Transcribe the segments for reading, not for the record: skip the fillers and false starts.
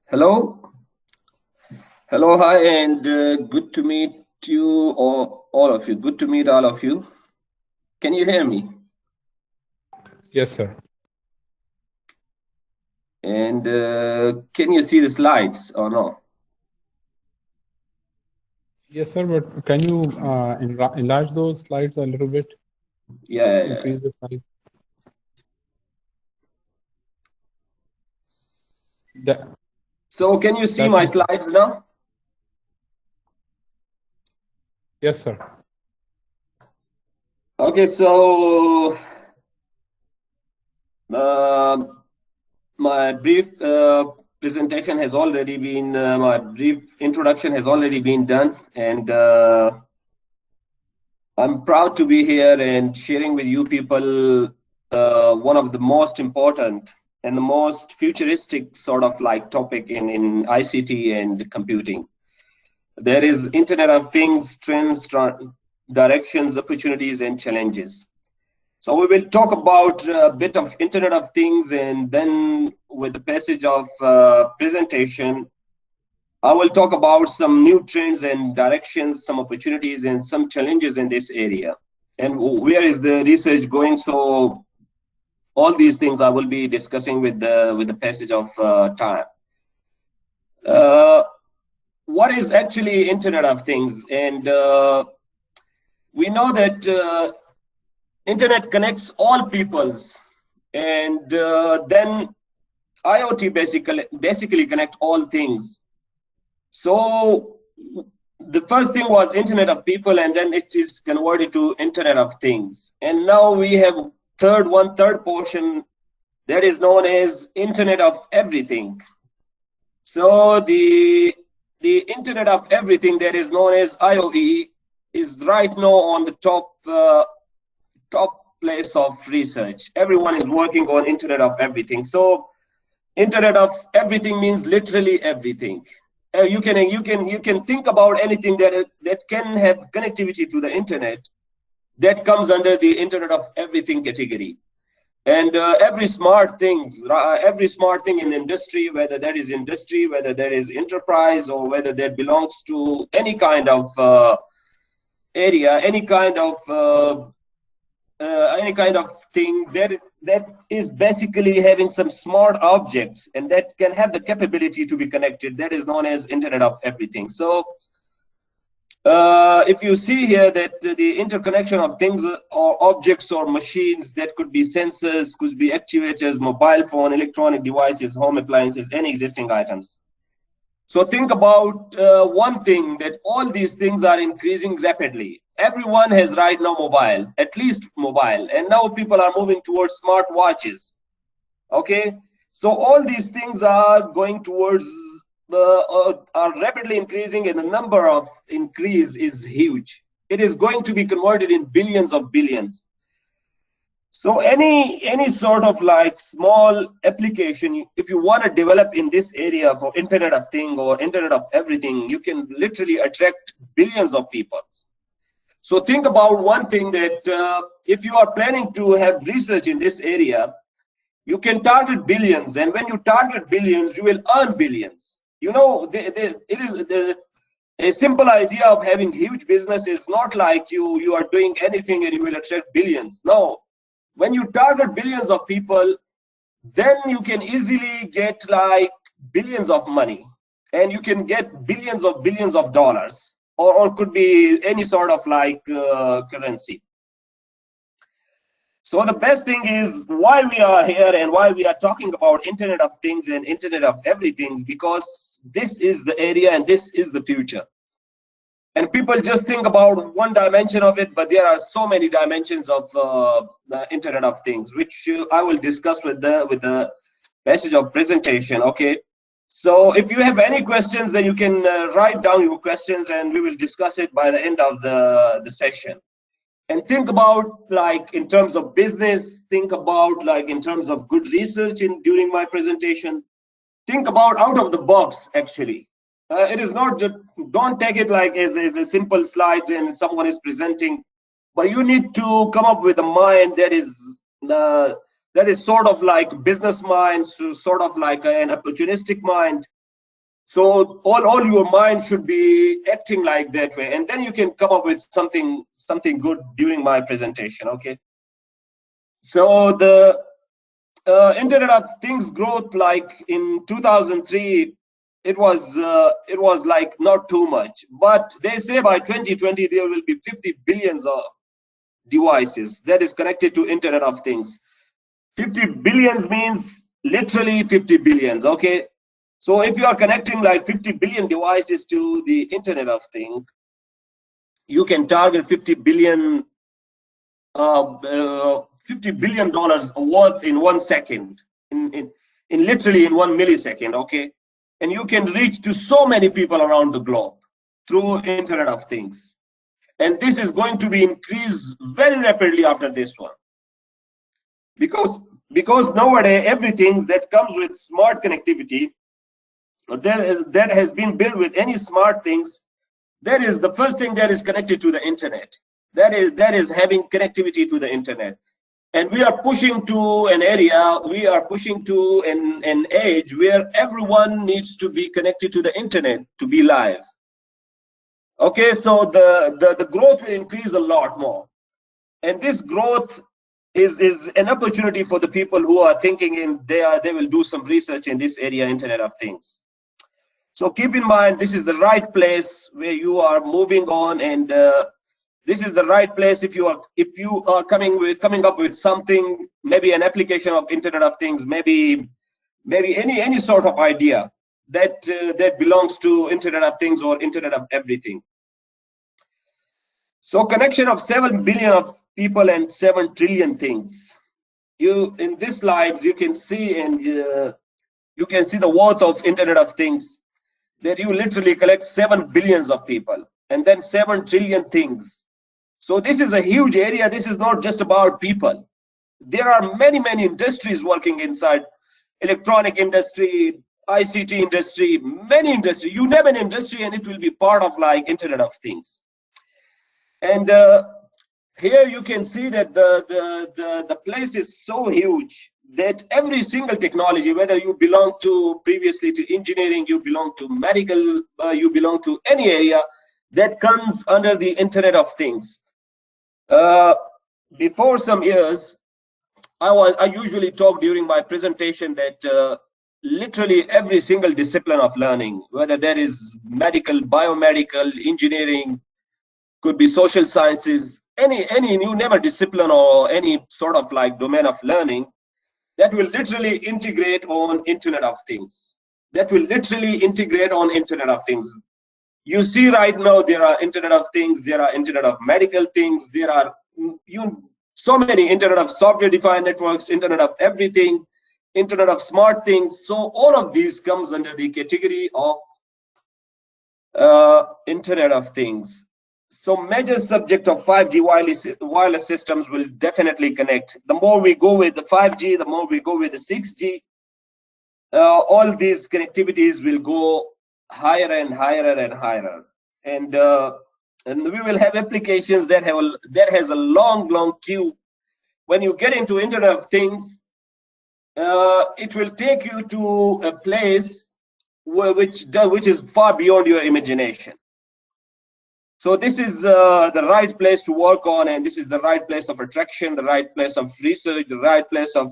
Hello, hello, hi, and good to meet you, all of you. Good to meet all of you. Can you hear me? Yes, sir. And can you see the slides or no? Yes, sir. But can you enlarge those slides a little bit? Yeah. Increase the size. So can you see That my will. slides now? Yes, sir. Okay, so my brief presentation has already been, my brief introduction has already been done, and I'm proud to be here and sharing with you people one of the most important and the most futuristic sort of like topic in ICT and computing. There is Internet of Things, trends, directions, opportunities, and challenges. So we will talk about a bit of Internet of Things, and then with the passage of presentation, I will talk about some new trends and directions, some opportunities, and some challenges in this area. And where is the research going? So all these things I will be discussing with the passage of time. What is actually Internet of Things? And we know that Internet connects all peoples, and then IoT basically connect all things. So the first thing was Internet of People, and then it is converted to Internet of Things. And now we have third portion that is known as Internet of Everything. So the Internet of Everything that is known as IoE is right now on the top place of research. Everyone is working on Internet of Everything. So Internet of Everything means literally everything. You can think about anything that can have connectivity to the internet that comes under the Internet of Everything category. And every smart thing in industry, whether that is industry, whether that is enterprise, or whether that belongs to any kind of area, any kind of thing that is basically having some smart objects and that can have the capability to be connected, that is known as Internet of Everything. So if you see here that the interconnection of things or objects or machines, that could be sensors, could be actuators, mobile phone, electronic devices, home appliances, any existing items. So think about one thing, that all these things are increasing rapidly. Everyone has right now mobile, at least mobile, and now people are moving towards smart watches. Okay, so all these things are going towards are rapidly increasing, and the number of increase is huge. It is going to be converted in billions of billions. So any sort of like small application, if you want to develop in this area for Internet of Things or Internet of Everything, you can literally attract billions of people. So think about one thing, that if you are planning to have research in this area, you can target billions, and when you target billions, you will earn billions. You know, a simple idea of having huge business is not like you are doing anything and you will attract billions. No, when you target billions of people, then you can easily get like billions of money, and you can get billions of dollars, or could be any sort of like currency. So the best thing is why we are here and why we are talking about Internet of Things and Internet of Everything, because this is the area and this is the future. And people just think about one dimension of it, but there are so many dimensions of the Internet of Things, which I will discuss with the passage of presentation. Okay. So if you have any questions, then you can write down your questions and we will discuss it by the end of the session. And think about like in terms of business, think about like in terms of good research during my presentation. Think about out of the box, actually. It is not just, don't take it like as a simple slides and someone is presenting, but you need to come up with a mind that is sort of like business mind, so sort of like an opportunistic mind, So all your mind should be acting like that way, and then you can come up with something good during my presentation. Okay. So the Internet of Things growth, like in 2003, it was like not too much, but they say by 2020 there will be 50 billions of devices that is connected to Internet of Things. 50 billions means literally 50 billions. Okay. So if you are connecting like 50 billion devices to the Internet of Things, you can target $50 billion worth in 1 second, in literally in 1 millisecond. Okay. And you can reach to so many people around the globe through Internet of Things. And this is going to be increased very rapidly after this one. Because nowadays everything that comes with smart connectivity, that has been built with any smart things, that is the first thing that is connected to the internet. That is having connectivity to the internet. And we are pushing to an area, we are pushing to an age where everyone needs to be connected to the internet to be live. Okay, so the growth will increase a lot more. And this growth is an opportunity for the people who are thinking they will do some research in this area, Internet of Things. So keep in mind, this is the right place where you are moving on, and this is the right place if you are coming up with something, maybe an application of Internet of Things, maybe any sort of idea that that belongs to Internet of Things or Internet of Everything. So connection of 7 billion of people and 7 trillion things. In these slides you can see, and you can see the worth of Internet of Things, that you literally collect 7 billions of people and then 7 trillion things. So this is a huge area. This is not just about people. There are many industries working inside: electronic industry, ICT industry, many industry. You name an industry and it will be part of like Internet of Things. And here you can see that the place is so huge that every single technology, whether you belong to previously to engineering, you belong to medical, you belong to any area, that comes under the Internet of Things. Before some years, I usually talk during my presentation that literally every single discipline of learning, whether that is medical, biomedical, engineering, could be social sciences, any you name a discipline or any sort of like domain of learning, that will literally integrate on Internet of Things. That will literally integrate on Internet of Things. You see right now there are Internet of Things, there are Internet of medical things, there are so many Internet of software-defined networks, Internet of everything, Internet of smart things. So all of these comes under the category of Internet of Things. So major subject of 5G wireless systems will definitely connect. The more we go with the 5G, the more we go with the 6G, all these connectivities will go higher and higher and higher. And we will have applications that has a long queue. When you get into Internet of Things, it will take you to a place which is far beyond your imagination. So this is the right place to work on, and this is the right place of attraction, the right place of research, the right place of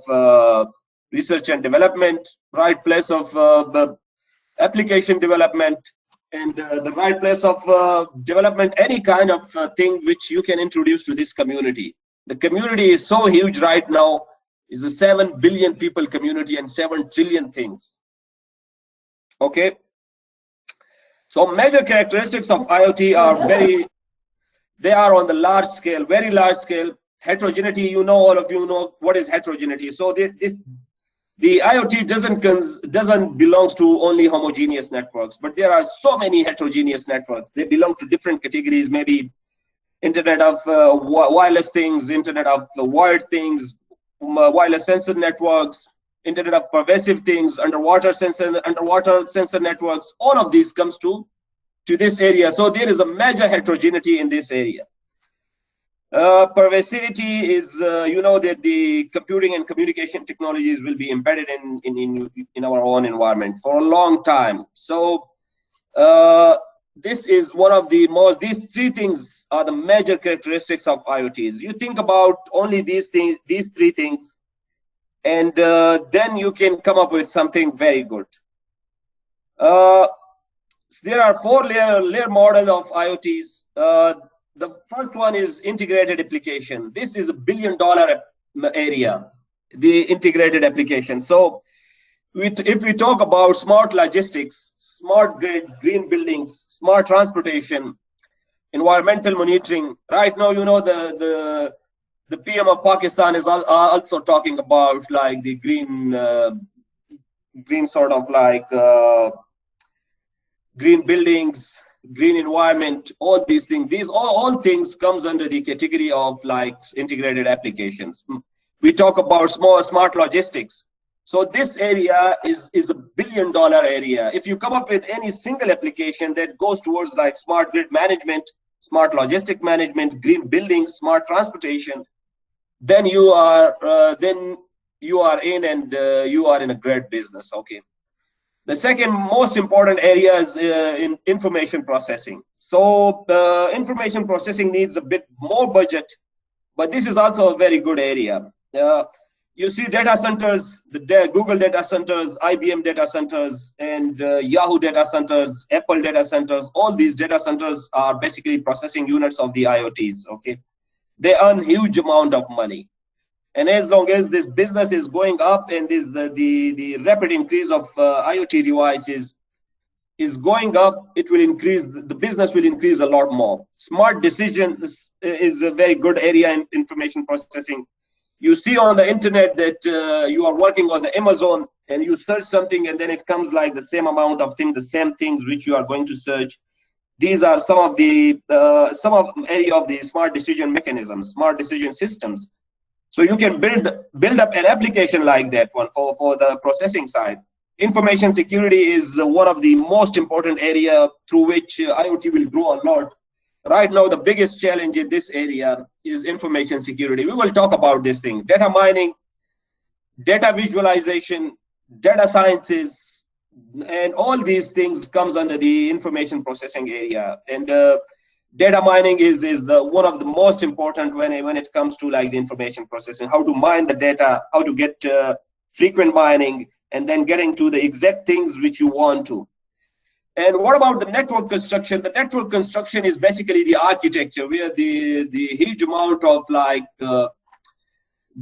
research and development, right place of application development, and the right place of development, any kind of thing which you can introduce to this community. The community is so huge right now. It's a 7 billion people community and 7 trillion things. Okay. So major characteristics of IoT are they are on the large scale, very large scale. Heterogeneity, all of you know what is heterogeneity. So the IoT doesn't belongs to only homogeneous networks, but there are so many heterogeneous networks. They belong to different categories, maybe Internet of wireless things, Internet of wired things, wireless sensor networks, Internet of pervasive things, underwater sensor networks. All of these comes to this area. So there is a major heterogeneity in this area. Pervasivity is, you know, that the computing and communication technologies will be embedded in our own environment for a long time. So this is one of the most, these three things are the major characteristics of IoTs. You think about only these things, these three things, and then you can come up with something very good. There are four layer model of IoTs. The first one is integrated application. This is $1 billion area, the integrated application. So if we talk about smart logistics, smart grid, green buildings, smart transportation, environmental monitoring, right now, you know, the PM of Pakistan is also talking about like the green sort of like green buildings, green environment, all these things. These all things comes under the category of like integrated applications. We talk about smart logistics. So this area is $1 billion area. If you come up with any single application that goes towards like smart grid management, smart logistic management, green buildings, smart transportation, then you are in and you are in a great business. Okay. The second most important area is in information processing. So information processing needs a bit more budget, but this is also a very good area. You see data centers, the Google data centers, IBM data centers, and Yahoo data centers, Apple data centers. All these data centers are basically processing units of the IoTs. Okay, they earn huge amount of money. And as long as this business is going up and this the rapid increase of IoT devices is going up, it will increase, the business will increase a lot more. Smart decision is a very good area in information processing. You see on the internet that you are working on the Amazon and you search something and then it comes like the same amount of things, the same things which you are going to search. These are some of the area of the smart decision mechanisms, smart decision systems. So you can build up an application like that one for the processing side. Information security is one of the most important area through which IoT will grow a lot. Right now, the biggest challenge in this area is information security. We will talk about this thing: data mining, data visualization, data sciences, and all these things comes under the information processing area. And data mining is one of the most important when it comes to like the information processing, how to mine the data, how to get frequent mining, and then getting to the exact things which you want to. And what about the network construction? The network construction is basically the architecture where the huge amount of like the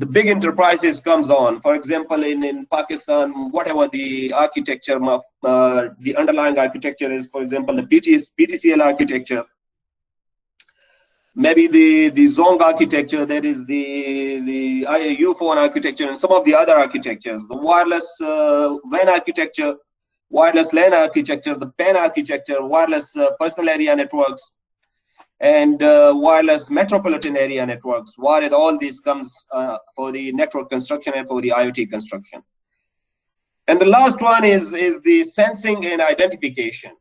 big enterprises comes on. For example, in Pakistan, whatever the architecture of the underlying architecture is, for example, the PTCL architecture, maybe the Zong architecture, that is the IAU phone architecture, and some of the other architectures, the wireless WAN architecture, wireless LAN architecture, the PAN architecture, wireless personal area networks, and wireless metropolitan area networks. Wired, all these comes for the network construction and for the IoT construction. And the last one is the sensing and identification.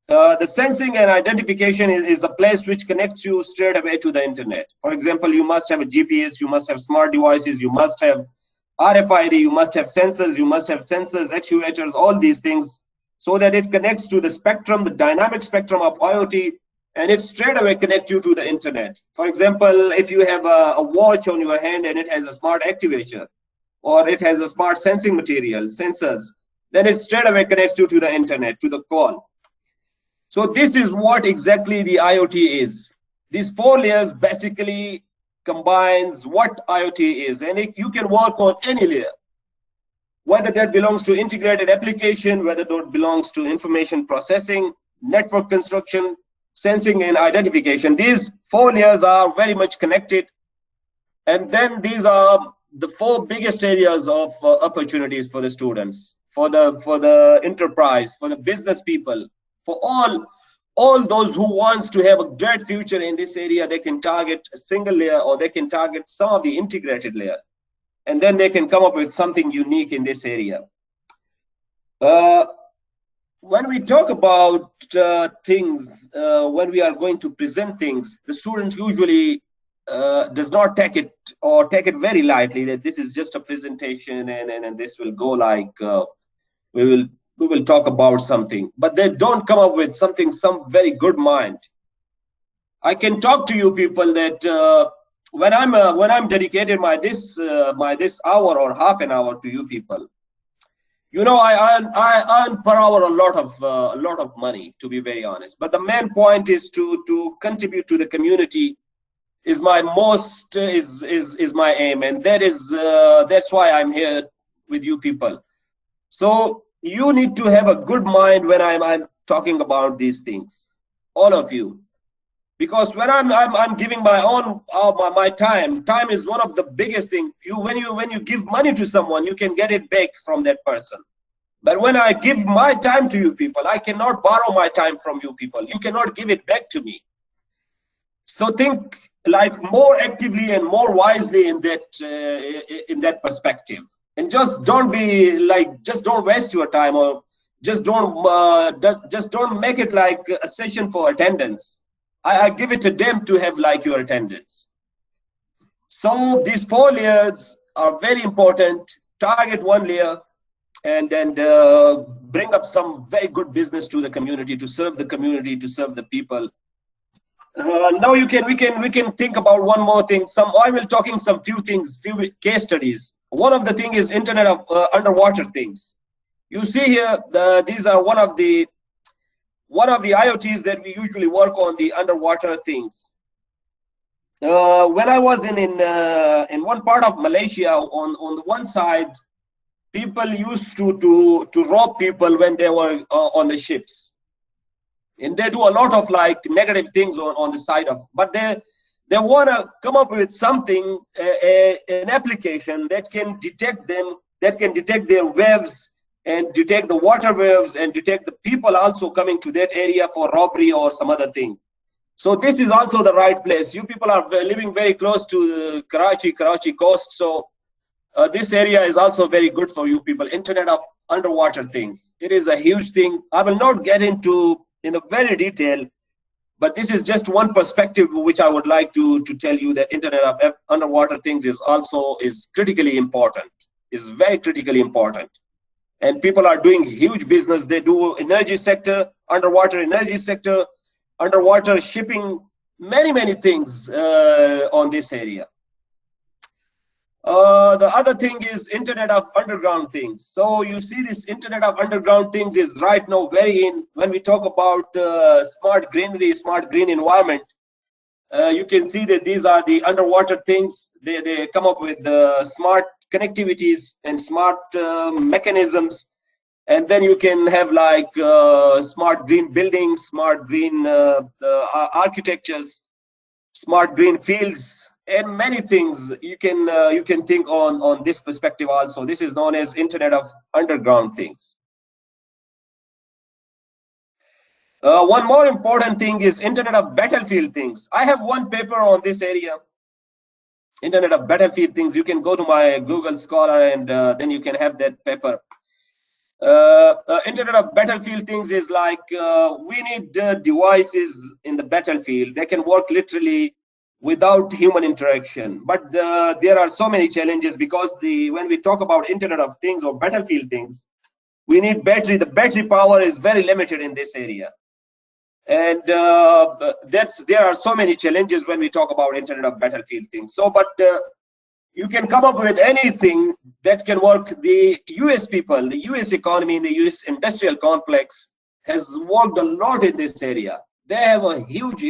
The sensing and identification is a place which connects you straight away to the internet. For example, you must have a GPS, you must have smart devices, you must have RFID, you must have sensors, actuators, all these things, so that it connects to the spectrum, the dynamic spectrum of IoT, and it straight away connects you to the internet. For example, if you have a watch on your hand and it has a smart activator, or it has a smart sensing material, sensors, then it straight away connects you to the internet, to the call. So this is what exactly the IoT is. These four layers basically combines what IoT is, and you can work on any layer, whether that belongs to integrated application, whether that belongs to information processing, network construction, sensing and identification. These four layers are very much connected, and then these are the four biggest areas of opportunities for the students, for the enterprise, for the business people, for all those who wants to have a great future in this area. They can target a single layer, or they can target some of the integrated layer, and then they can come up with something unique in this area. When we talk about things, when we are going to present things, the students usually does not take it very lightly, that this is just a presentation and this will go like we will talk about something, but they don't come up with some very good mind. I can talk to you people that when I'm dedicated my this hour or half an hour to you people, you know, I earn per hour a lot of money, to be very honest. But the main point is to contribute to the community is my is my aim, and that's why I'm here with you people. So you need to have a good mind when I'm talking about these things, all of you, because when I'm giving my own my time is one of the biggest thing. When you give money to someone, you can get it back from that person. But when I give my time to you people, I cannot borrow my time from you people. You cannot give it back to me. So think like more actively and more wisely in that perspective, and just don't be like, just don't waste your time, or just don't make it like a session for attendance. I give it a damn to have like your attendance. So these 4 layers are very important. Target 1 layer, and then bring up some very good business to the community, to serve the community, to serve the people. Now we can think about one more thing. I will talking some few case studies. One of the thing is Internet of underwater things. You see here, these are one of the IoTs that we usually work on, the underwater things. When I was in one part of Malaysia, on the one side, people used to rob people when they were on the ships, and they do a lot of like negative things on the side of, but they want to come up with something, an application that can detect them, that can detect their waves and detect the water waves and detect the people also coming to that area for robbery or some other thing. So this is also the right place. You people are living very close to Karachi coast, so this area is also very good for you people. Internet of underwater things. It is a huge thing. I will not get into in a very detail, but this is just one perspective which I would like to tell you, that Internet of underwater things is critically important, is very critically important. And people are doing huge business. They do energy sector, underwater energy sector, underwater shipping, many things on this area. The other thing is Internet of underground things. So you see this Internet of underground things is right now very in. When we talk about smart greenery, smart green environment, you can see that these are the underwater things. They come up with smart connectivities and smart mechanisms. And then you can have like smart green buildings, smart green architectures, smart green fields, and many things you can think on this perspective also. This is known as Internet of underground things. One more important thing is Internet of battlefield things. I have one paper on this area, Internet of battlefield things. You can go to my Google Scholar and then you can have that paper. Internet of battlefield things is like we need devices in the battlefield. They can work literally without human interaction, but there are so many challenges, because when we talk about Internet of things or battlefield things, we need battery. The battery power is very limited in this area, and there are so many challenges when we talk about Internet of battlefield things. So but you can come up with anything that can work. The US people, the US economy, the US industrial complex has worked a lot in this area. They have a huge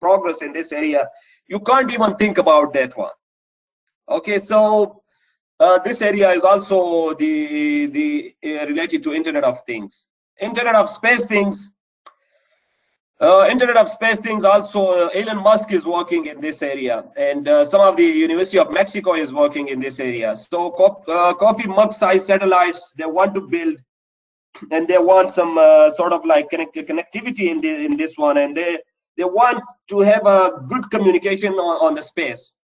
progress in this area. You can't even think about that one. Okay, so this area is also related to Internet of Things. Internet of Space Things. Internet of Space Things also, Elon Musk is working in this area, and some of the University of Mexico is working in this area. So coffee mug size satellites they want to build, and they want some sort of like connectivity in this one, and they want to have a good communication on the space,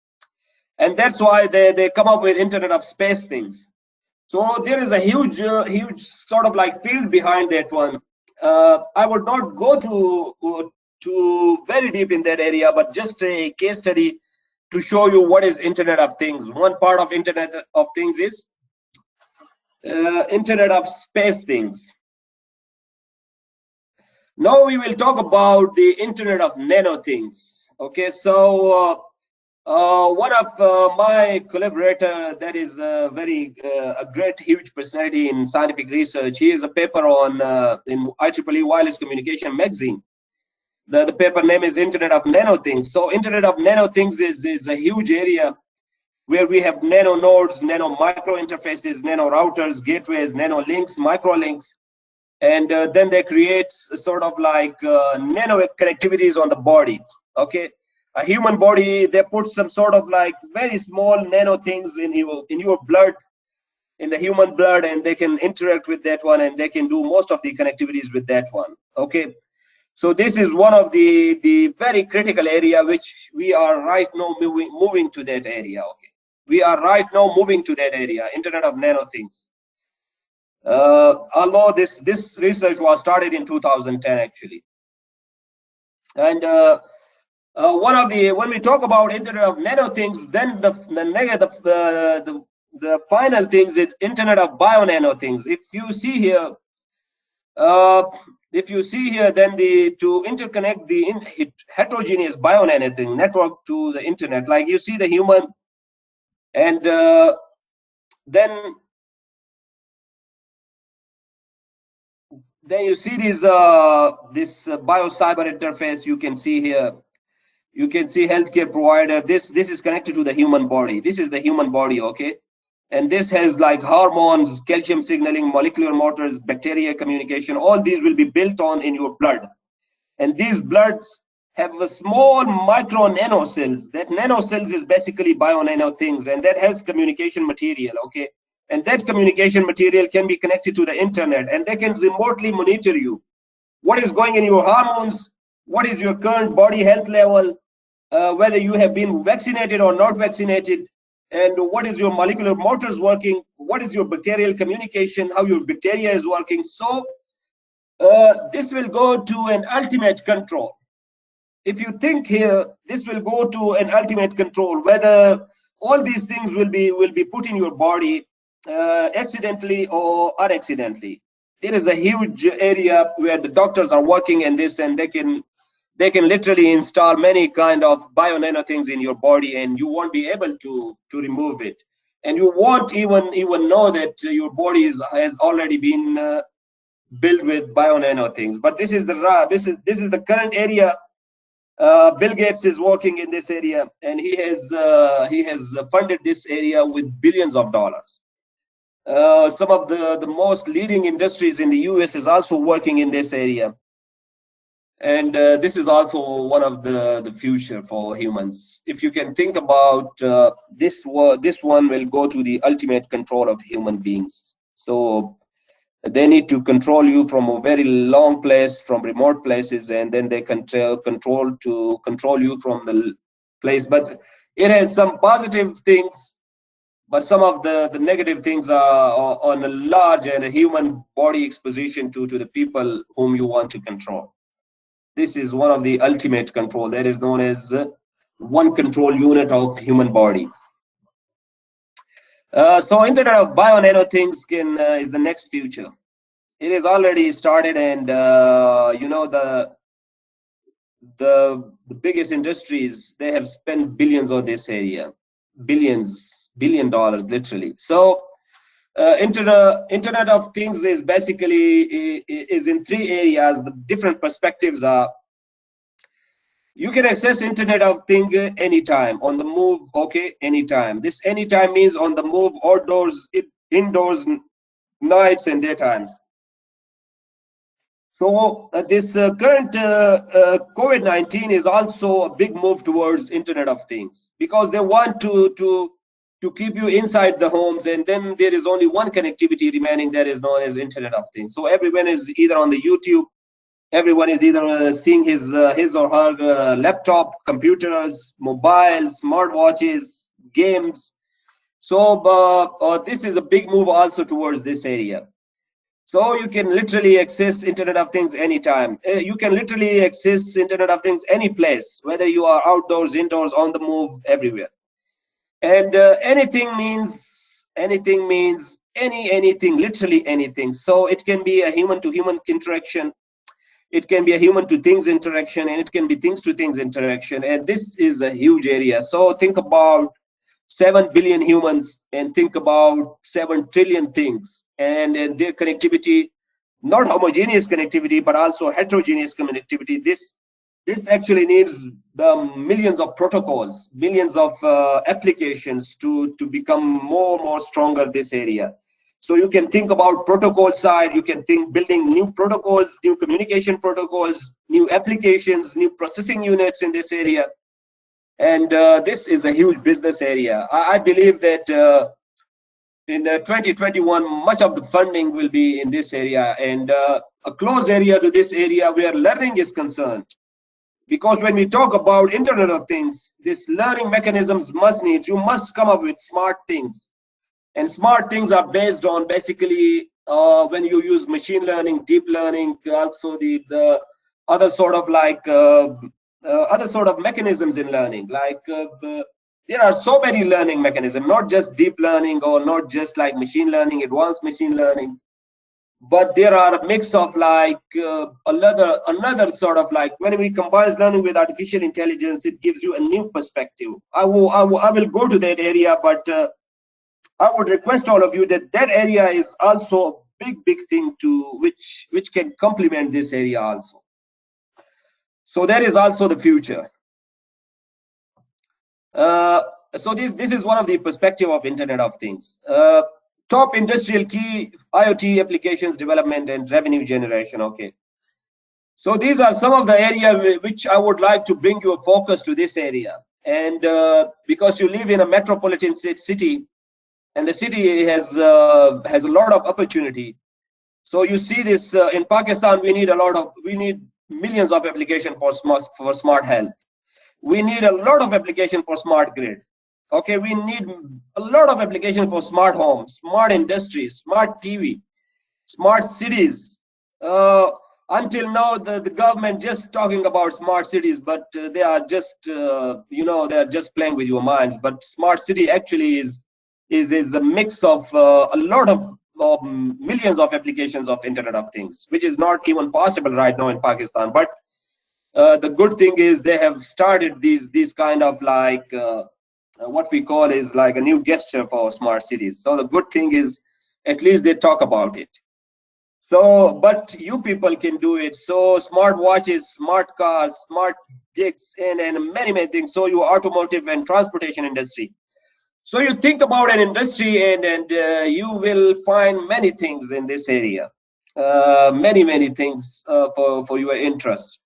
and that's why they come up with Internet of Space Things. So there is a huge sort of like field behind that one. I would not go to very deep in that area, but just a case study. to show you what is Internet of Things. One part of Internet of Things is Internet of Space Things. Now we will talk about the Internet of Nano Things. Okay, so one of my collaborator that is a great, huge personality in scientific research. He has a paper on in IEEE Wireless Communication Magazine. The paper name is Internet of Nano Things. So Internet of Nano Things is a huge area where we have nano nodes, nano micro interfaces, nano routers, gateways, nano links, micro links, and then they create sort of like nano connectivities on the body. Okay, a human body, they put some sort of like very small nano things in your blood, in the human blood, and they can interact with that one, and they can do most of the connectivities with that one. Okay, so this is one of the very critical area which we are right now moving to that area. Okay, we are right now moving to that area, Internet of Nano Things. Although this research was started in 2010 actually, and when we talk about Internet of Nano Things, then the final things is Internet of Bio-Nano Things. If you see here, then to interconnect the heterogeneous bio-nano thing network to the internet, like you see the human, and then you see this bio-cyber interface. You can see here, you can see healthcare provider. This is connected to the human body. This is the human body, okay? And this has like hormones, calcium signaling, molecular motors, bacteria communication. All these will be built on in your blood. And these bloods have a small micro nano cells. That nano cells is basically bio-nano things, and that has communication material, okay? And that communication material can be connected to the internet, and they can remotely monitor you. What is going in your hormones? What is your current body health level? Whether you have been vaccinated or not vaccinated, and what is your molecular motors working? What is your bacterial communication? How your bacteria is working? So this will go to an ultimate control. If you think here, this will go to an ultimate control, whether all these things will be put in your body accidentally or unaccidentally. There is a huge area where the doctors are working in this, and they can literally install many kind of bio-nano things in your body, and you won't be able to remove it, and you won't even know that your body has already been built with bio-nano things. But this is the current area. Bill Gates is working in this area, and he has funded this area with billions of dollars. Some of the most leading industries in the US is also working in this area. And this is also one of the future for humans. If you can think about this one will go to the ultimate control of human beings. So they need to control you from a very long place, from remote places, and then they control you from the place. But it has some positive things, but some of the negative things are on a large and a human body exposition to the people whom you want to control. This is one of the ultimate control that is known as one control unit of human body. So Internet of Bio-Nano Things is the next future. It is already started, and you know, the biggest industries, they have spent billions on this area, $billion literally. So Internet of Things is basically is in three areas. The different perspectives are: you can access Internet of Things anytime, on the move, okay, anytime. This anytime means on the move, outdoors, indoors, nights and daytimes. So this current COVID-19 is also a big move towards Internet of Things, because they want to keep you inside the homes, and then there is only one connectivity remaining that is known as Internet of Things. So everyone is either on the YouTube, everyone is either seeing his or her laptop, computers, mobiles, smartwatches, games. So this is a big move also towards this area. So you can literally access Internet of Things anytime. You can literally access Internet of Things any place, whether you are outdoors, indoors, on the move, everywhere. And anything means anything, literally anything. So it can be a human to human interaction, it can be a human to things interaction, and it can be things to things interaction. And this is a huge area. So think about 7 billion humans and think about 7 trillion things, and their connectivity, not homogeneous connectivity, but also heterogeneous connectivity. This actually needs millions of protocols, millions of applications to become more stronger this area. So you can think about protocol side, you can think building new protocols, new communication protocols, new applications, new processing units in this area. And this is a huge business area. I believe that in 2021, much of the funding will be in this area, and a close area to this area where learning is concerned. Because when we talk about Internet of Things, this learning mechanisms you must come up with smart things. And smart things are based on basically when you use machine learning, deep learning, also the other sort of like other sort of mechanisms in learning. Like there are so many learning mechanisms, not just deep learning or not just like machine learning, advanced machine learning, but there are a mix of like another sort of like when we combine learning with artificial intelligence, it gives you a new perspective. I will go to that area, but I would request all of you that area is also a big thing to which can complement this area also. So that is also the future. So this is one of the perspective of Internet of Things. Top industrial key IoT applications development and revenue generation. Okay. So these are some of the areas which I would like to bring you a focus to this area. And because you live in a metropolitan city, and the city has a lot of opportunity. So you see this in Pakistan, we need millions of applications for smart health. We need a lot of application for smart grid. Okay, we need a lot of application for smart homes, smart industries, smart TV, smart cities. Until now, the government just talking about smart cities, but they are just they are just playing with your minds. But smart city actually is a mix of a lot of millions of applications of Internet of Things, which is not even possible right now in Pakistan. But the good thing is they have started these kind of like what we call is like a new gesture for smart cities. So the good thing is at least they talk about it. So, but you people can do it. So smart watches, smart cars, smart gigs, and many things. So your automotive and transportation industry. So you think about an industry and you will find many things in this area, many things for your interest.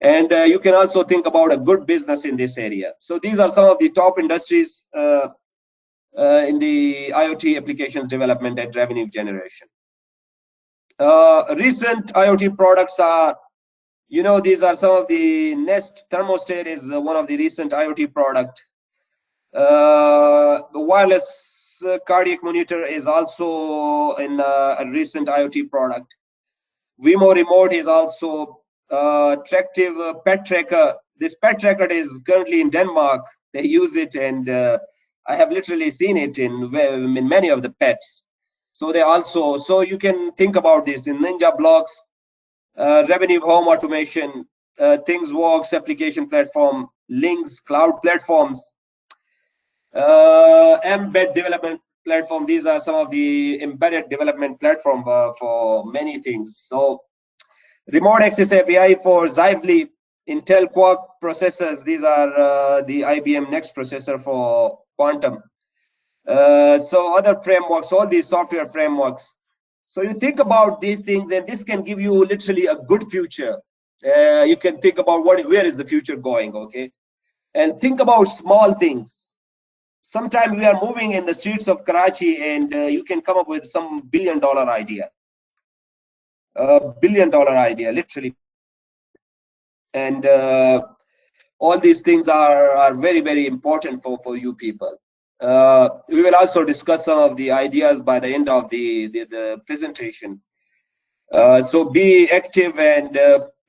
And you can also think about a good business in this area. So these are some of the top industries in the IoT applications development and revenue generation. Recent IoT products are, these are some of the Nest thermostat is one of the recent IoT product. The wireless cardiac monitor is also in a recent IoT product. Wemo remote is also attractive pet tracker. This pet tracker is currently in Denmark. They use it, and I have literally seen it in many of the pets. So they also, so you can think about this in Ninja Blocks, revenue home automation, ThingsWorks application platform, Links cloud platforms, embed development platform. These are some of the embedded development platform for many things. So remote access API for Xively, Intel Quark processors. These are the IBM Next processor for quantum. So other frameworks, all these software frameworks. So you think about these things, and this can give you literally a good future. You can think about where is the future going, okay? And think about small things. Sometimes we are moving in the streets of Karachi, and you can come up with some $1 billion idea. $1 billion idea, literally. And all these things are very important for you people. We will also discuss some of the ideas by the end of the presentation. So be active, and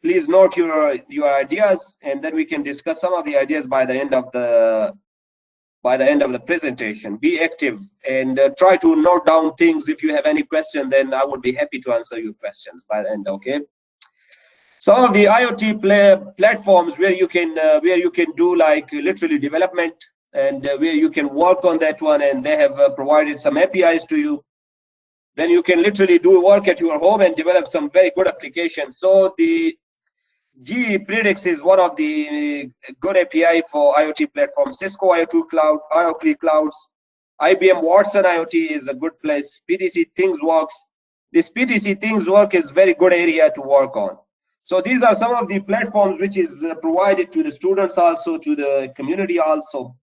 please note your ideas, and then we can discuss some of the ideas by the end of the presentation. Be active and try to note down things. If you have any question, then I would be happy to answer your questions by the end. Okay. Some of the IoT platforms where you can do like literally development, and where you can work on that one, and they have provided some APIs to you. Then you can literally do work at your home and develop some very good applications. So the GE Predix is one of the good API for IoT platforms. Cisco Iot Clouds, IBM Watson Iot is a good place. PTC ThingsWorks. This PTC ThingsWorks is very good area to work on. So these are some of the platforms which is provided to the students, also to the community also,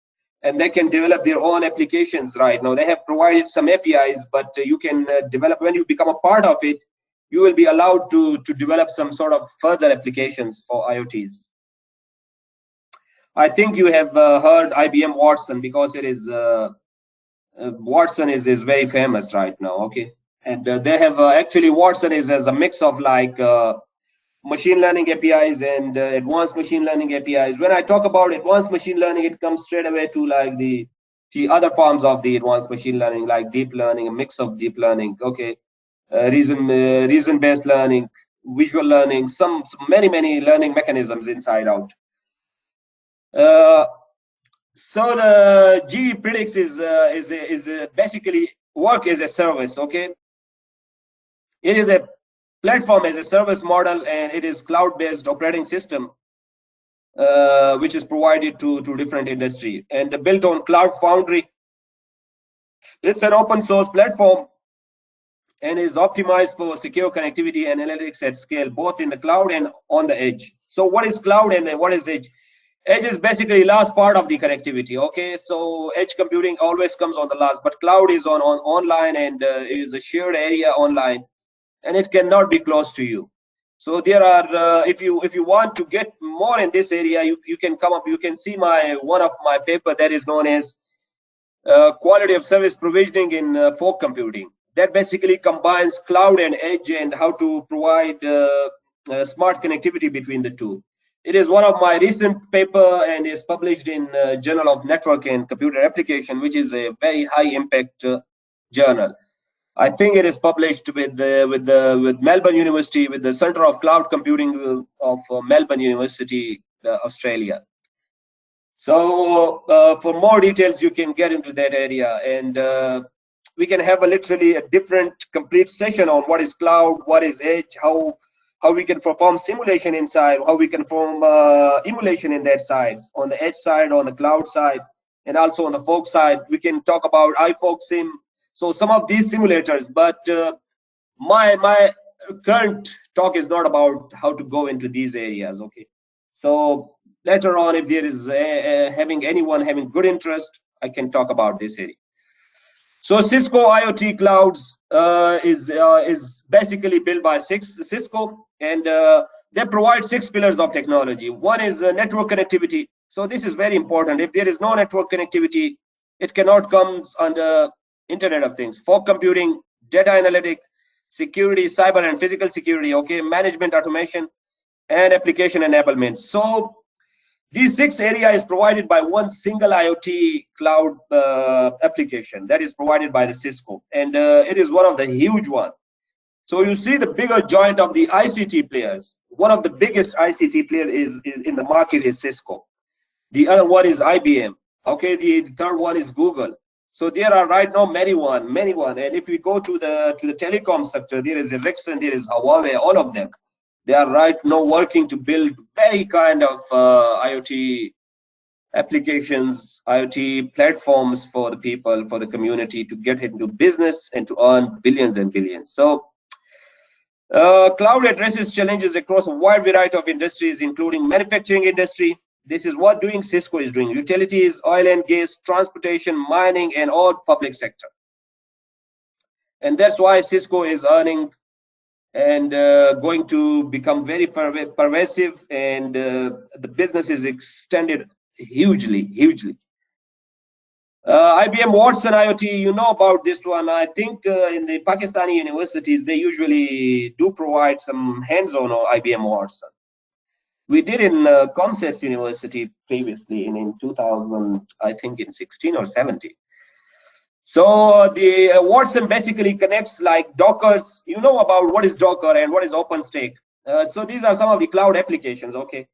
and they can develop their own applications right now. They have provided some APIs, but you can develop, when you become a part of it, you will be allowed to develop some sort of further applications for IoTs. I think you have heard IBM Watson, because it is Watson is very famous right now. Okay, and they have actually Watson is as a mix of like machine learning APIs and advanced machine learning APIs. When I talk about advanced machine learning, it comes straight away to like the other forms of the advanced machine learning, like deep learning, a mix of deep learning. Okay, reason-based learning, visual learning, some many learning mechanisms inside out. So the GE Predix is basically work as a service. Okay, it is a platform as a service model, and it is cloud-based operating system which is provided to different industry, and built on Cloud Foundry. It's an open source platform and is optimized for secure connectivity and analytics at scale, both in the cloud and on the edge. So what is cloud and what is edge? Edge is basically last part of the connectivity. Okay, so edge computing always comes on the last, but cloud is on online, and is a shared area online, and it cannot be close to you. So there are if you want to get more in this area, you can come up, you can see one of my paper that is known as quality of service provisioning in fog computing, that basically combines cloud and edge, and how to provide smart connectivity between the two. It is one of my recent paper, and is published in Journal of Network and Computer Application, which is a very high impact journal. I think it is published with Melbourne University, with the Center of Cloud Computing of Melbourne University, Australia. So for more details, you can get into that area, and we can have literally a different complete session on what is cloud, what is edge, how we can perform simulation inside, how we can perform emulation in that sides, on the edge side, on the cloud side, and also on the fog side. We can talk about iFog Sim. So some of these simulators, but my current talk is not about how to go into these areas. Okay, so later on, if there is anyone having good interest, I can talk about this area. So Cisco Iot Clouds is basically built by Cisco, and they provide 6 pillars of technology. One is network connectivity. So this is very important. If there is no network connectivity, it cannot come under Internet of Things. Fog computing, data analytics, security, cyber and physical security. Okay, management, automation, and application enablement. So these 6 areas is provided by one single IoT cloud application that is provided by the Cisco, and it is one of the huge one. So you see the bigger joint of the ICT players. One of the biggest ICT player is in the market is Cisco. The other one is IBM. Okay, the third one is Google. So there are right now many one. And if we go to the telecom sector, there is Ericsson, there is Huawei, all of them. They are right now working to build very kind of IoT applications, IoT platforms for the people, for the community, to get into business and to earn billions and billions. So cloud addresses challenges across a wide variety of industries, including manufacturing industry. This is what Cisco is doing. Utilities, oil and gas, transportation, mining, and all public sector. And that's why Cisco is earning and going to become very pervasive, and the business is extended hugely. IBM Watson IoT, you know about this one. I think in the Pakistani universities, they usually do provide some hands-on IBM Watson. We did in COMSATS University previously in 2000, I think in 16 or 17. So the Watson basically connects like Dockers. You know about what is Docker and what is OpenStack. So these are some of the cloud applications, okay?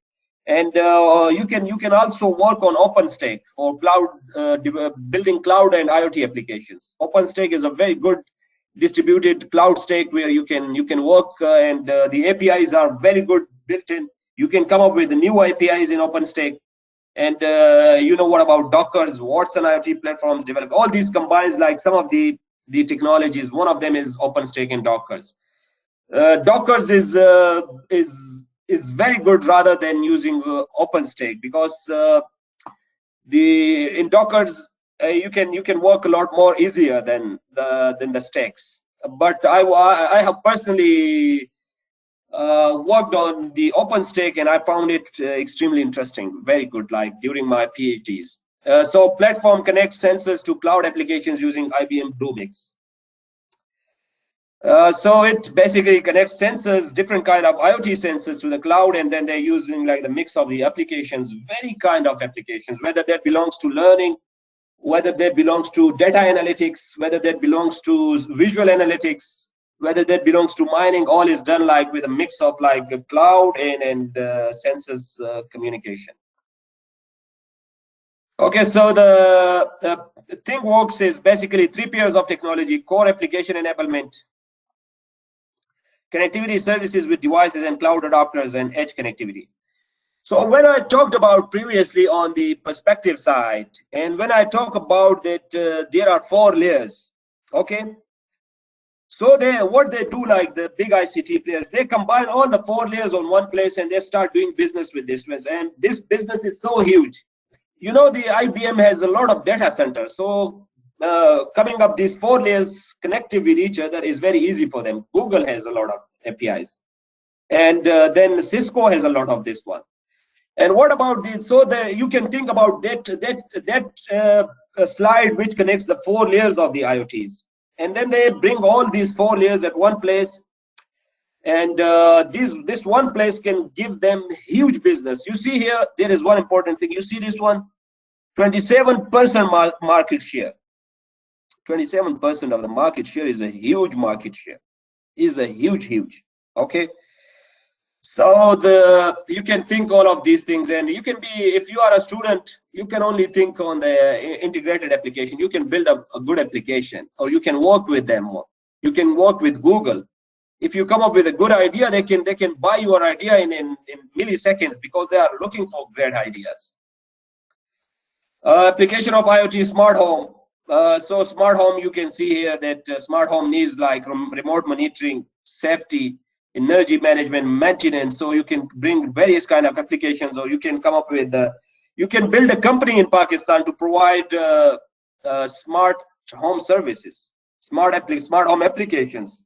And you can also work on OpenStack for cloud building cloud and IoT applications. OpenStack is a very good distributed cloud stack where you can work and the APIs are very good built in. You can come up with new APIs in OpenStack. And you know what about Dockers, Watson IoT platforms develop. All these combines like some of the technologies. One of them is OpenStack and Dockers. Dockers is very good rather than using OpenStack because in Dockers you can work a lot more easier than the stacks. But I have personally worked on the OpenStack and I found it extremely interesting, very good, like during my PhDs. So platform connects sensors to cloud applications using IBM Bluemix. So it basically connects sensors, different kind of IoT sensors to the cloud, and then they're using like the mix of the applications, very kind of applications, whether that belongs to learning, whether that belongs to data analytics, whether that belongs to visual analytics, whether that belongs to mining. All is done like with a mix of like a cloud and sensors communication. Okay, so the thing works is basically 3 pairs of technology: core application enablement, connectivity services with devices and cloud adapters, and edge connectivity. So when I talked about previously on the perspective side, and when I talk about that there are 4 layers, okay? So what they do, like the big ICT players, they combine all the 4 layers on one place and they start doing business with this. And this business is so huge. You know, the IBM has a lot of data centers. So coming up these 4 layers connected with each other is very easy for them. Google has a lot of APIs. And then Cisco has a lot of this one. And what about this? So you can think about that slide which connects the 4 layers of the IoTs. And then they bring all these 4 layers at one place. And this one place can give them huge business. You see here, there is one important thing. You see this one, 27% market share. 27% of the market share is a huge market share. Is a huge, okay? So you can think all of these things, and you can be, if you are a student, you can only think on the integrated application. You can build a good application, or you can work with them more. You can work with Google. If you come up with a good idea, they can buy your idea in milliseconds because they are looking for great ideas. Application of IoT smart home. So smart home, you can see here that smart home needs like remote monitoring, safety, energy management, maintenance. So you can bring various kind of applications, or you can come up with you can build a company in Pakistan to provide smart home services, smart home applications.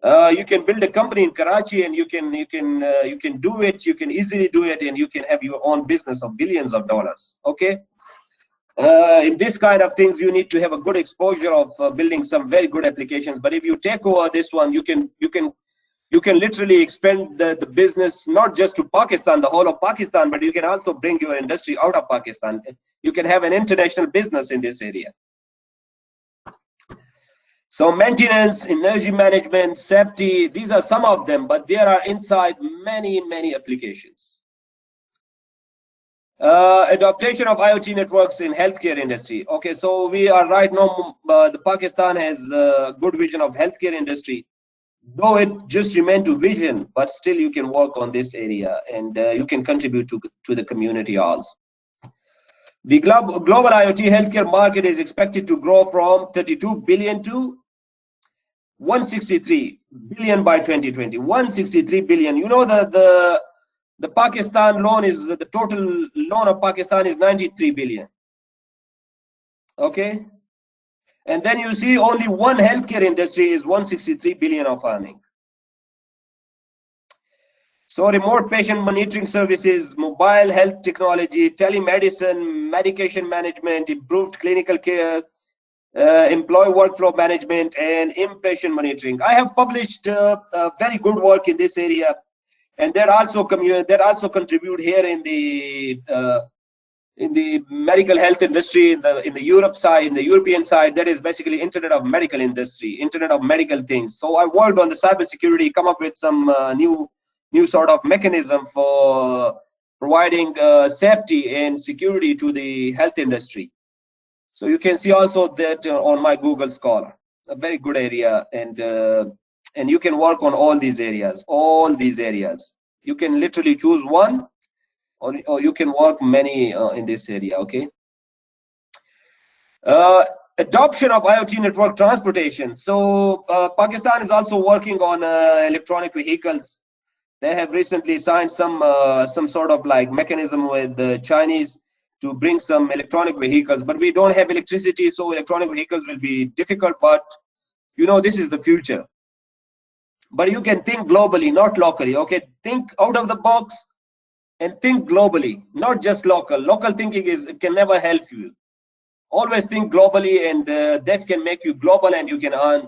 You can build a company in Karachi, and you can do it. You can easily do it, and you can have your own business of billions of dollars. Okay. In this kind of things, you need to have a good exposure of building some very good applications. But if you take over this one, you can literally expand the business not just to Pakistan, the whole of Pakistan, but you can also bring your industry out of Pakistan. You can have an international business in this area. So maintenance, energy management, safety, these are some of them, but there are inside many applications. Adaptation of IoT networks in healthcare industry. Okay, so we are right now, the Pakistan has a good vision of healthcare industry, though it just remained to vision, but still you can work on this area, and you can contribute to the community also. The global IoT healthcare market is expected to grow from 32 billion to 163 billion by 2020. 163 billion. You know, the Pakistan loan is, the total loan of Pakistan is 93 billion. Okay. And then you see only one healthcare industry is 163 billion of earning. So remote patient monitoring services, mobile health technology, telemedicine, medication management, improved clinical care, employee workflow management, and inpatient monitoring. I have published very good work in this area, and they're also contribute here in the medical health industry, in the Europe side, in the European side. That is basically Internet of Medical Industry, Internet of Medical Things. So I worked on the cybersecurity, come up with some new sort of mechanism for providing safety and security to the health industry. So you can see also that on my Google Scholar, a very good area, and you can work on all these areas. You can literally choose one, or you can work many in this area. Okay. Adoption of IoT network transportation. So Pakistan is also working on electronic vehicles. They have recently signed some sort of like mechanism with the Chinese to bring some electronic vehicles, but we don't have electricity, so electronic vehicles will be difficult. But you know, this is the future. But you can think globally, not locally. Okay, think out of the box and think globally, not just local. Local thinking can never help you. Always think globally, and that can make you global, and you can earn,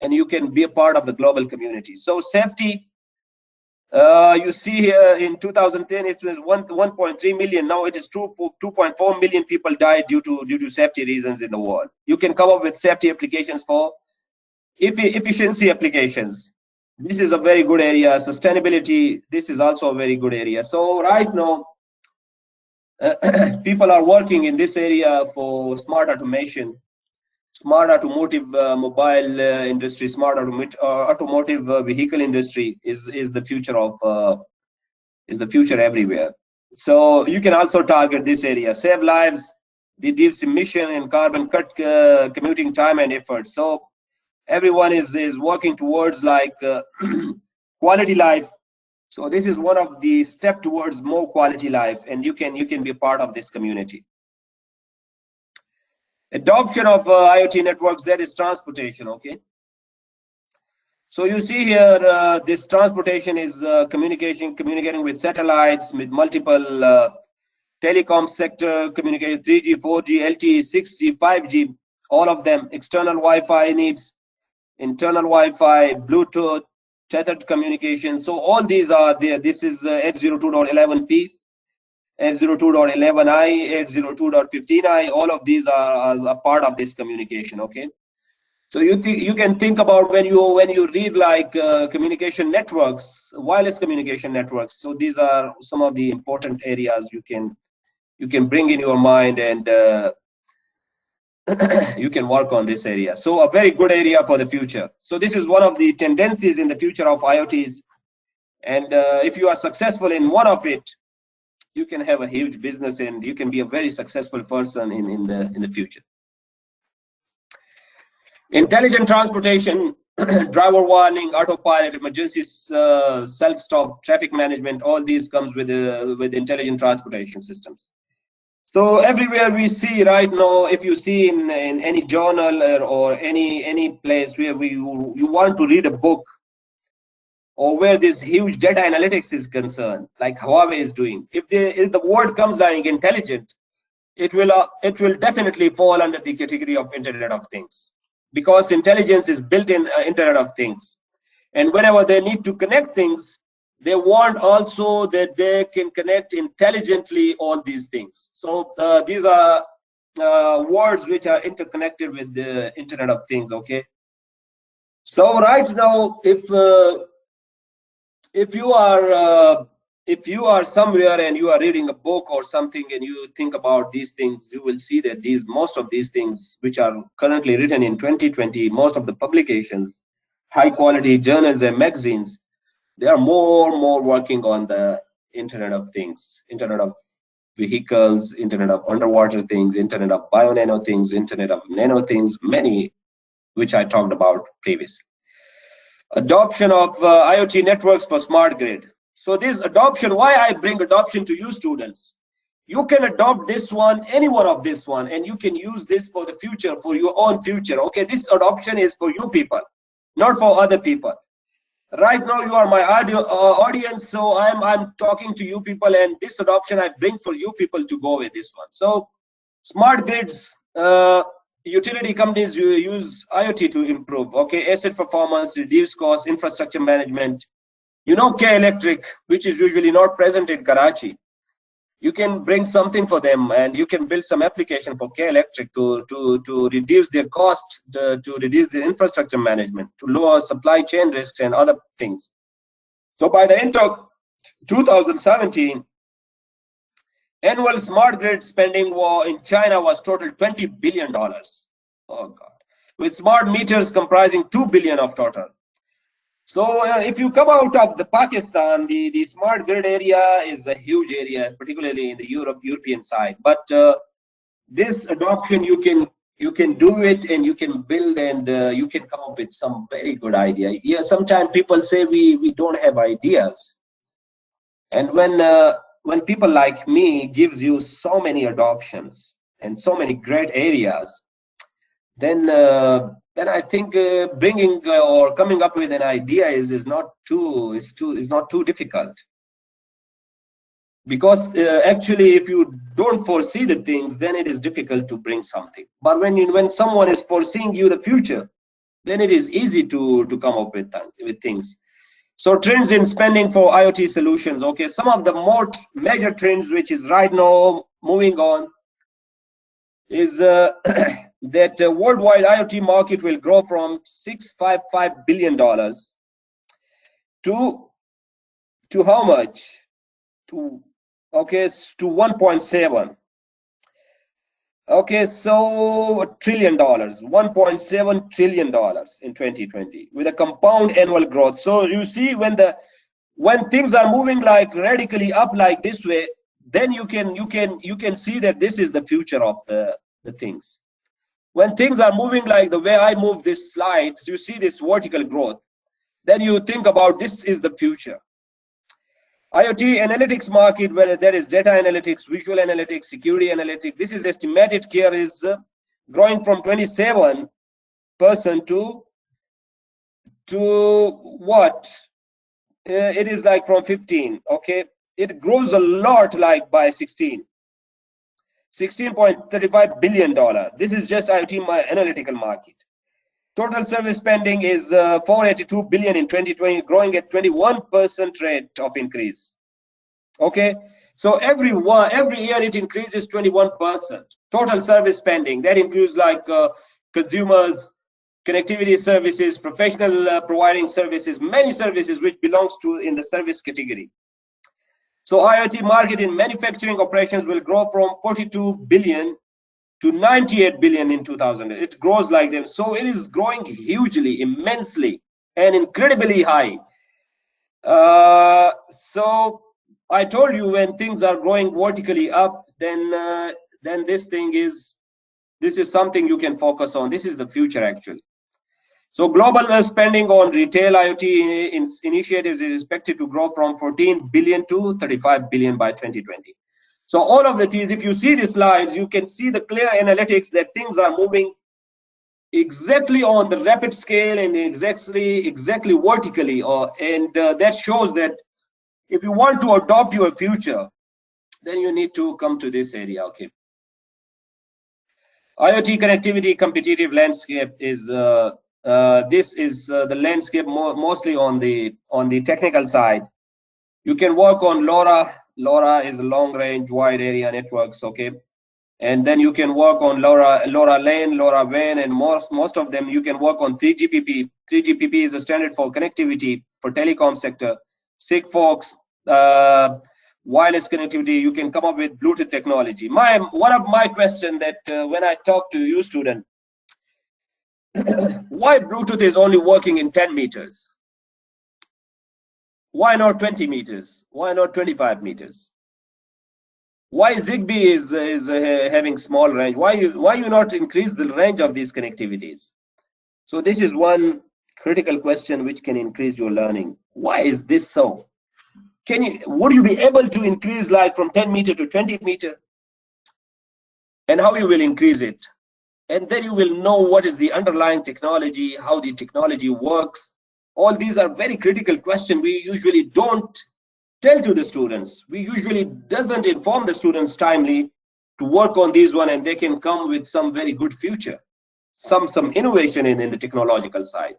and you can be a part of the global community. So safety, you see here in 2010 it was 1.3 million. Now it is 2.4 million people died due to safety reasons in the world. You can come up with safety applications for efficiency applications. This is a very good area. Sustainability, this is also a very good area. So right now people are working in this area for smart automation, smart automotive mobile industry, smart automotive vehicle industry is the future of everywhere. So you can also target this area. Save lives, reduce emission and carbon, cut commuting time and effort. So everyone is working towards like quality life. So this is one of the step towards more quality life, and you can be a part of this community. Adoption of IoT networks, that is transportation. Okay, so you see here this transportation is communicating with satellites, with multiple telecom sector communication, 3G, 4G, LTE, 6G, 5G, all of them. External Wi-Fi needs, internal Wi-Fi, Bluetooth, tethered communication. So all these are there. This is 802.11p, 802.11i, 802.15i. All of these are as a part of this communication. Okay, so you can think about when you read like communication networks, wireless communication networks. So these are some of the important areas you can bring in your mind, and you can work on this area. So a very good area for the future. So this is one of the tendencies in the future of IoTs, and if you are successful in one of it, you can have a huge business, and you can be a very successful person in the future. Intelligent transportation, driver warning, autopilot, emergency self-stop, traffic management, all these comes with intelligent transportation systems. So everywhere we see right now, if you see in any journal or any place where you want to read a book, or where this huge data analytics is concerned, like Huawei is doing, if the word comes like intelligent, it will definitely fall under the category of Internet of Things, because intelligence is built in Internet of Things. And whenever they need to connect things, they want also that they can connect intelligently all these things. So these are words which are interconnected with the Internet of Things. Okay, so right now, if you are somewhere and you are reading a book or something, and you think about these things, you will see that most of these things which are currently written in 2020, most of the publications, high quality journals and magazines, they are more working on the Internet of Things, Internet of vehicles, Internet of underwater things, Internet of bio-nano things, Internet of nano things, many which I talked about previously. Adoption of IoT networks for smart grid. So this adoption, why I bring adoption to you students? You can adopt this one, any one of this one, and you can use this for the future, for your own future. Okay, this adoption is for you people, not for other people. Right now you are my audience, so I'm talking to you people, and this adoption I bring for you people to go with this one. So smart grids, utility companies use IoT to improve, okay, asset performance, reduce cost, infrastructure management. You know, K Electric, which is usually not present in Karachi, you can bring something for them, and you can build some application for K Electric to reduce their cost, to reduce their infrastructure management, to lower supply chain risks and other things. So by the end of 2017, annual smart grid spending in China was total $20 billion. Oh God. With smart meters comprising $2 billion of total. So if you come out of the Pakistan, the smart grid area is a huge area, particularly in the European side. But this adoption, you can do it, and you can build, and you can come up with some very good idea. Yeah, sometimes people say we don't have ideas, and when people like me gives you so many adoptions and so many great areas, then I think bringing or coming up with an idea is not too difficult. Because actually, if you don't foresee the things, then it is difficult to bring something. But when someone is foreseeing you the future, then it is easy to come up with things. So trends in spending for IoT solutions. Okay, some of the more major trends which is right now moving on is that worldwide IoT market will grow from $655 billion to how much? To 1.7. Okay, so $1 trillion, $1.7 trillion in 2020 with a compound annual growth. So you see, when things are moving like radically up like this way, then you can see that this is the future of the things. When things are moving like the way I move this slide, you see this vertical growth, then you think about this is the future. IoT analytics market, where there is data analytics, visual analytics, security analytics, this is estimated here is growing from 27% to what? It is like from 15, okay? It grows a lot, like by 16.35 billion dollar. This is just IoT analytical market. Total service spending is 482 billion in 2020, growing at 21% rate of increase. Okay, so every year it increases 21%. Total service spending, that includes like consumers, connectivity services, professional providing services, many services which belongs to in the service category. So IoT market in manufacturing operations will grow from 42 billion to 98 billion in 2000. It grows like them. So it is growing hugely, immensely, and incredibly high. So I told you, when things are growing vertically up, then this is something you can focus on. This is the future actually. So global spending on retail IoT initiatives is expected to grow from 14 billion to 35 billion by 2020. So all of the things, if you see the slides, you can see the clear analytics that things are moving exactly on the rapid scale and exactly vertically, and that shows that if you want to adopt your future, then you need to come to this area. Okay. IoT connectivity competitive landscape is this is the landscape mostly on the technical side. You can work on LoRa. LoRa is long range wide area networks. Okay. And then you can work on LoRa LAN, LoRa WAN, and most of them you can work on 3GPP. 3GPP is a standard for connectivity for telecom sector. Sigfox, wireless connectivity. You can come up with Bluetooth technology. One of my question that when I talk to you student, why Bluetooth is only working in 10 meters? Why not 20 meters? Why not 25 meters? Why Zigbee is having small range? Why you not increase the range of these connectivities? So this is one critical question which can increase your learning. Why is this so? Would you be able to increase like from 10 meter to 20 meter? And how you will increase it? And then you will know what is the underlying technology, how the technology works. All these are very critical questions we usually don't tell to the students. We usually doesn't inform the students timely to work on these one, and they can come with some very good future, some innovation in the technological side.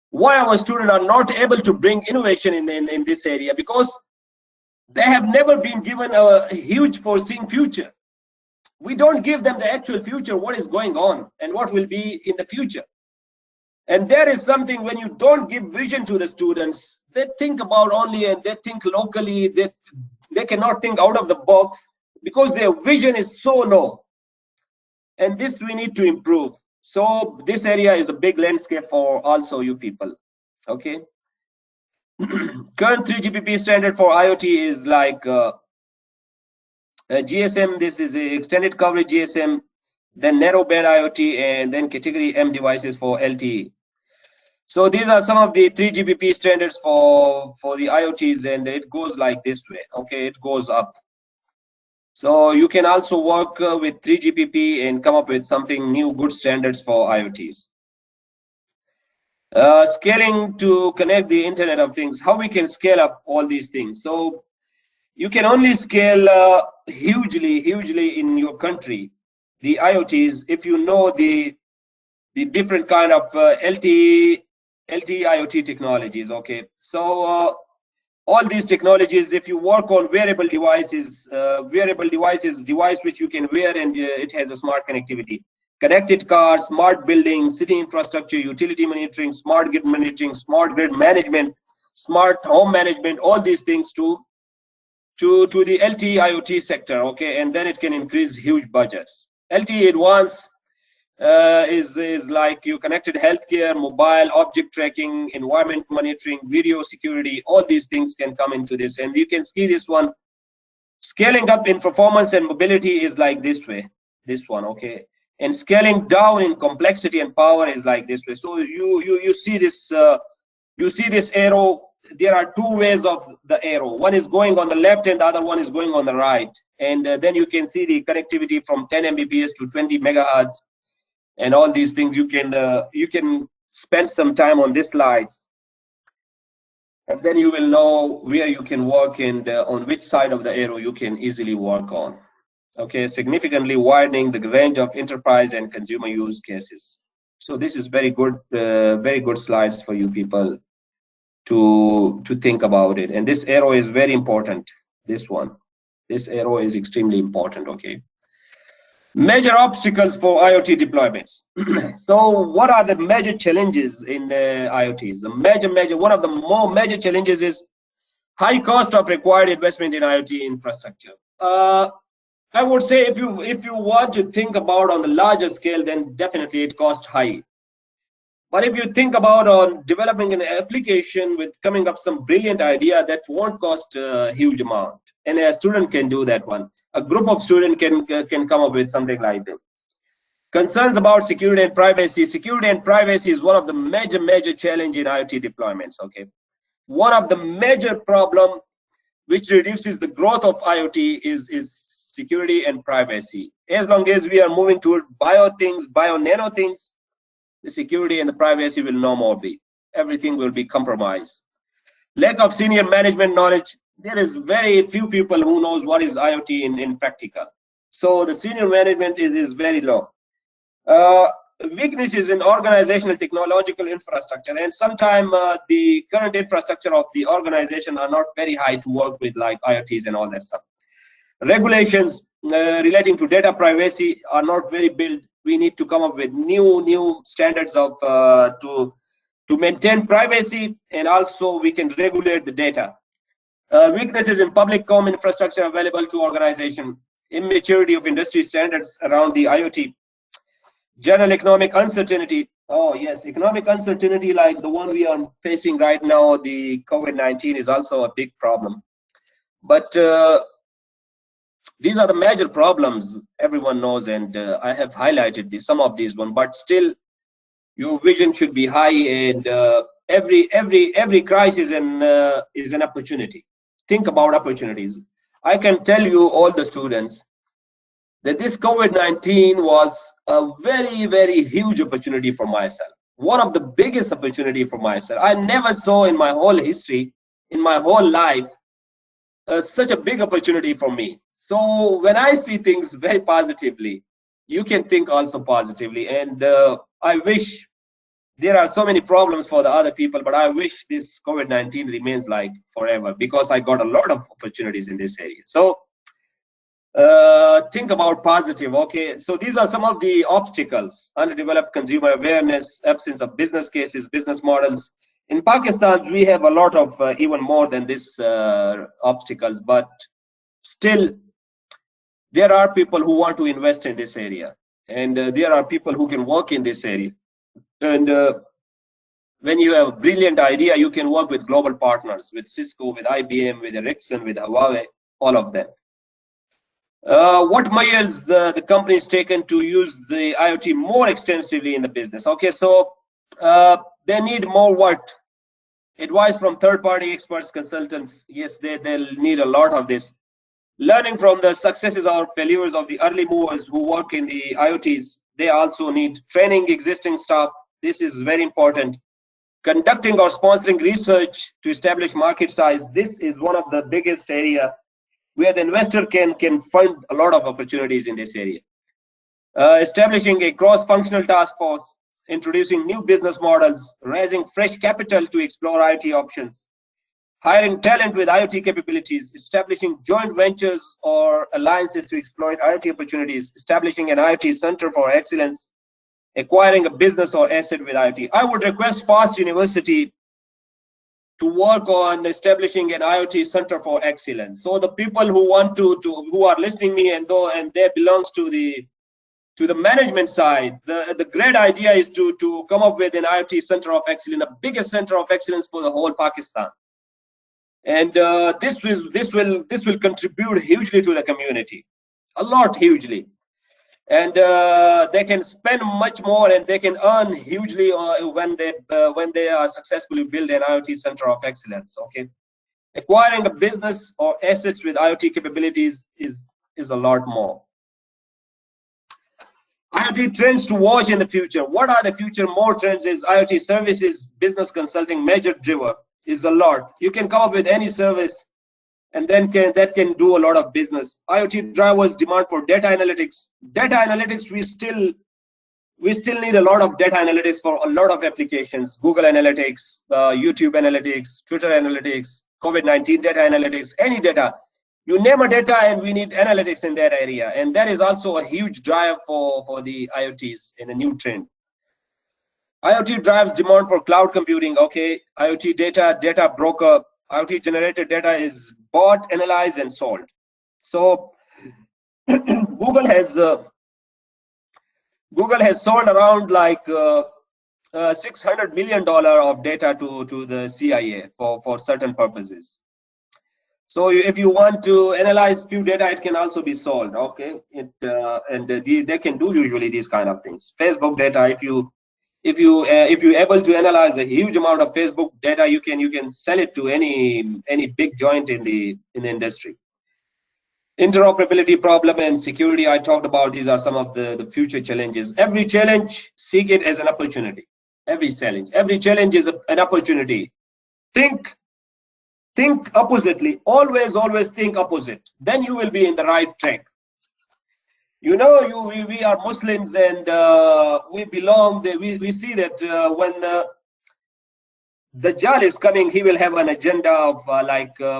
Why our students are not able to bring innovation in this area? Because they have never been given a huge foreseeing future. We don't give them the actual future, what is going on and what will be in the future. And there is something, when you don't give vision to the students, they think about only, and they think locally, they cannot think out of the box because their vision is so low. And this we need to improve. So this area is a big landscape for also you people. Okay. Current 3GPP standard for IoT is like GSM. This is a extended coverage GSM, then narrowband IoT, and then category M devices for LTE. So these are some of the 3GPP standards for the IoTs, and it goes like this way. Okay, it goes up. So you can also work with 3GPP and come up with something new, good standards for IoTs. Scaling to connect the Internet of Things. How we can scale up all these things? So you can only scale hugely in your country the IoTs if you know the different kind of LTE IoT technologies. Okay, so all these technologies, if you work on wearable devices, device which you can wear and it has a smart connectivity, connected cars, smart buildings, city infrastructure, utility monitoring, smart grid monitoring, smart grid management, smart home management, all these things to the LTE IoT sector. Okay, and then it can increase huge budgets. LTE Advanced is like you connected healthcare, mobile, object tracking, environment monitoring, video security. All these things can come into this, and you can see this one. Scaling up in performance and mobility is like this way, this one. Okay, and scaling down in complexity and power is like this way. So you see this arrow. There are two ways of the arrow. One is going on the left and the other one is going on the right. And then you can see the connectivity from 10 Mbps to 20 megahertz and all these things. You can spend some time on this slide, and then you will know where you can work and on which side of the arrow you can easily work on. Okay, significantly widening the range of enterprise and consumer use cases. So this is very good slides for you people to think about it. And this arrow is very important. This arrow is extremely important. Okay, major obstacles for IoT deployments. So what are the major challenges in IoTs? One of the more major challenges is high cost of required investment in IoT infrastructure. I would say if you want to think about on the larger scale, then definitely it costs high. But if you think about on developing an application with coming up some brilliant idea, that won't cost a huge amount, and a student can do that one. A group of students can come up with something like that. Concerns about security and privacy. Security and privacy is one of the major challenge in IoT deployments. Okay, one of the major problem which reduces the growth of IoT is security and privacy. As long as we are moving toward nano things, the security and the privacy will no more be. Everything will be compromised. Lack of senior management knowledge. There is very few people who knows what is IoT in practical. So the senior management is very low. Weaknesses in organizational technological infrastructure, and sometimes the current infrastructure of the organization are not very high to work with, like IoTs and all that stuff. Regulations relating to data privacy are not very built. We need to come up with new standards of to maintain privacy, and also we can regulate the data. Weaknesses in public comm infrastructure available to organization. Immaturity of industry standards around the IoT. General economic uncertainty. Oh yes, economic uncertainty like the one we are facing right now, the COVID-19, is also a big problem. But these are the major problems everyone knows, and I have highlighted some of these ones. But still, your vision should be high, and every crisis is an opportunity. Think about opportunities. I can tell you, all the students, that this COVID-19 was a very huge opportunity for myself. one of the biggest opportunity for myself. I never saw in my whole history, in my whole life, such a big opportunity for me. So when I see things very positively, you can think also positively. And I wish, there are so many problems for the other people, but I wish this COVID-19 remains like forever, because I got a lot of opportunities in this area. So think about positive. Okay, so these are some of the obstacles: underdeveloped consumer awareness, absence of business cases, business models. In Pakistan, we have a lot of even more than this obstacles, but still there are people who want to invest in this area, and there are people who can work in this area. And when you have a brilliant idea, you can work with global partners, with Cisco, with IBM, with Ericsson, with Huawei, all of them. What measures the company is taken to use the IoT more extensively in the business? Okay, so they need more what? Advice from third-party experts, consultants. Yes, they'll need a lot of this. Learning from the successes or failures of the early movers who work in the IoTs. They also need training existing staff. This is very important. Conducting or sponsoring research to establish market size. This is one of the biggest area where the investor can fund a lot of opportunities in this area. Establishing a cross-functional task force, introducing new business models, raising fresh capital to explore IoT options, hiring talent with IoT capabilities, establishing joint ventures or alliances to exploit IoT opportunities, establishing an IoT center for excellence, acquiring a business or asset with IoT. I would request FAST University to work on establishing an IoT center for excellence. So the people who want who are listening me and they belongs to the management side, the great idea is to come up with an IoT center of excellence, the biggest center of excellence for the whole Pakistan. And this will contribute hugely to the community, a lot, hugely. And they can spend much more, and they can earn hugely when they are successfully build an IoT center of excellence. Okay, acquiring a business or assets with IoT capabilities is a lot more. IoT trends to watch in the future. What are the future more trends? Is IoT services, business consulting, major driver is a lot. You can come up with any service, and then that can do a lot of business. IoT drivers, demand for data analytics. Data analytics, we still need a lot of data analytics for a lot of applications. Google Analytics, YouTube Analytics, Twitter Analytics, COVID-19 data analytics, any data. You name a data and we need analytics in that area. And that is also a huge drive for the IoTs in a new trend. IoT drives demand for cloud computing. Okay, IoT data broker. IoT generated data is bought, analyzed, and sold. So Google has sold around like $600 million of data to the CIA for certain purposes. So if you want to analyze few data, it can also be sold. Okay, they can do usually these kind of things. Facebook data, if you're able to analyze a huge amount of Facebook data, you can sell it to any big joint in the industry. Interoperability problem and security, I talked about. These are some of the future challenges. Every challenge, seek it as an opportunity. Every challenge is an opportunity. Think oppositely. Always think opposite. Then you will be in the right track. You know, we are Muslims, and we belong. We see that when the Dajjal is coming, he will have an agenda of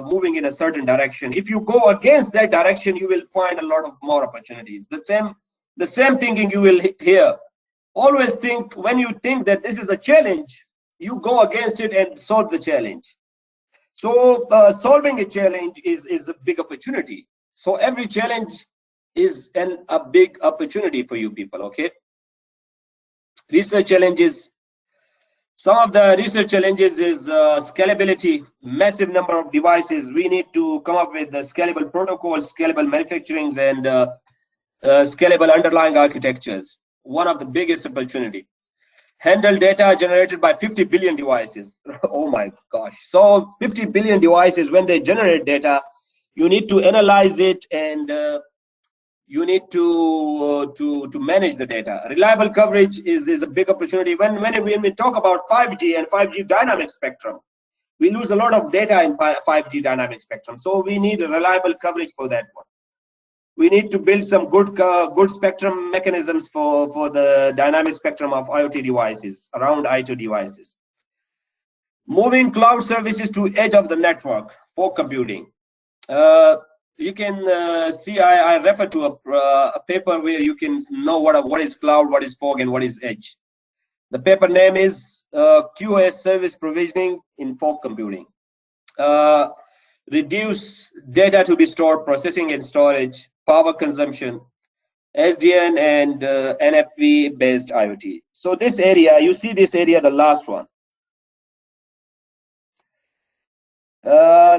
moving in a certain direction. If you go against that direction, you will find a lot of more opportunities. The same thinking you will hear. Always think, when you think that this is a challenge, you go against it and solve the challenge. So solving a challenge is a big opportunity. So every challenge is a big opportunity for you people. Okay, research challenges. Some of the research challenges is scalability, massive number of devices. We need to come up with the scalable protocols, scalable manufacturings, and scalable underlying architectures. One of the biggest opportunity. Handle data generated by 50 billion devices. Oh my gosh. So 50 billion devices, when they generate data, you need to analyze it, and you need to manage the data. Reliable coverage is a big opportunity. When we talk about 5G and 5G dynamic spectrum, we lose a lot of data in 5G dynamic spectrum. So we need a reliable coverage for that one. We need to build some good spectrum mechanisms for the dynamic spectrum of IoT devices, around IoT devices. Moving cloud services to edge of the network for computing. You can see I refer to a paper where you can know what is cloud, what is fog, and what is edge. The paper name is QoS service provisioning in fog computing. Reduce data to be stored, processing and storage, power consumption, SDN and NFV based IoT. So this area, you see this area, the last one.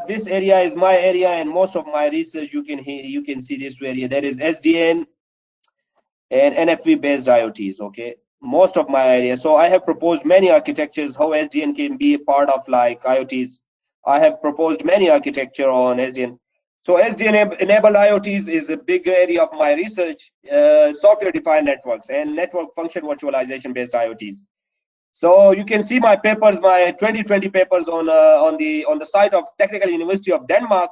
This area is my area, and most of my research you can see this area. That is SDN and NFV based IoTs. Okay, most of my area. So I have proposed many architectures how SDN can be a part of like IoTs. I have proposed many architecture on SDN. So SDN enabled IoTs is a big area of my research. Software defined networks and network function virtualization based IoTs. So you can see my papers, my 2020 papers on the site of Technical University of Denmark,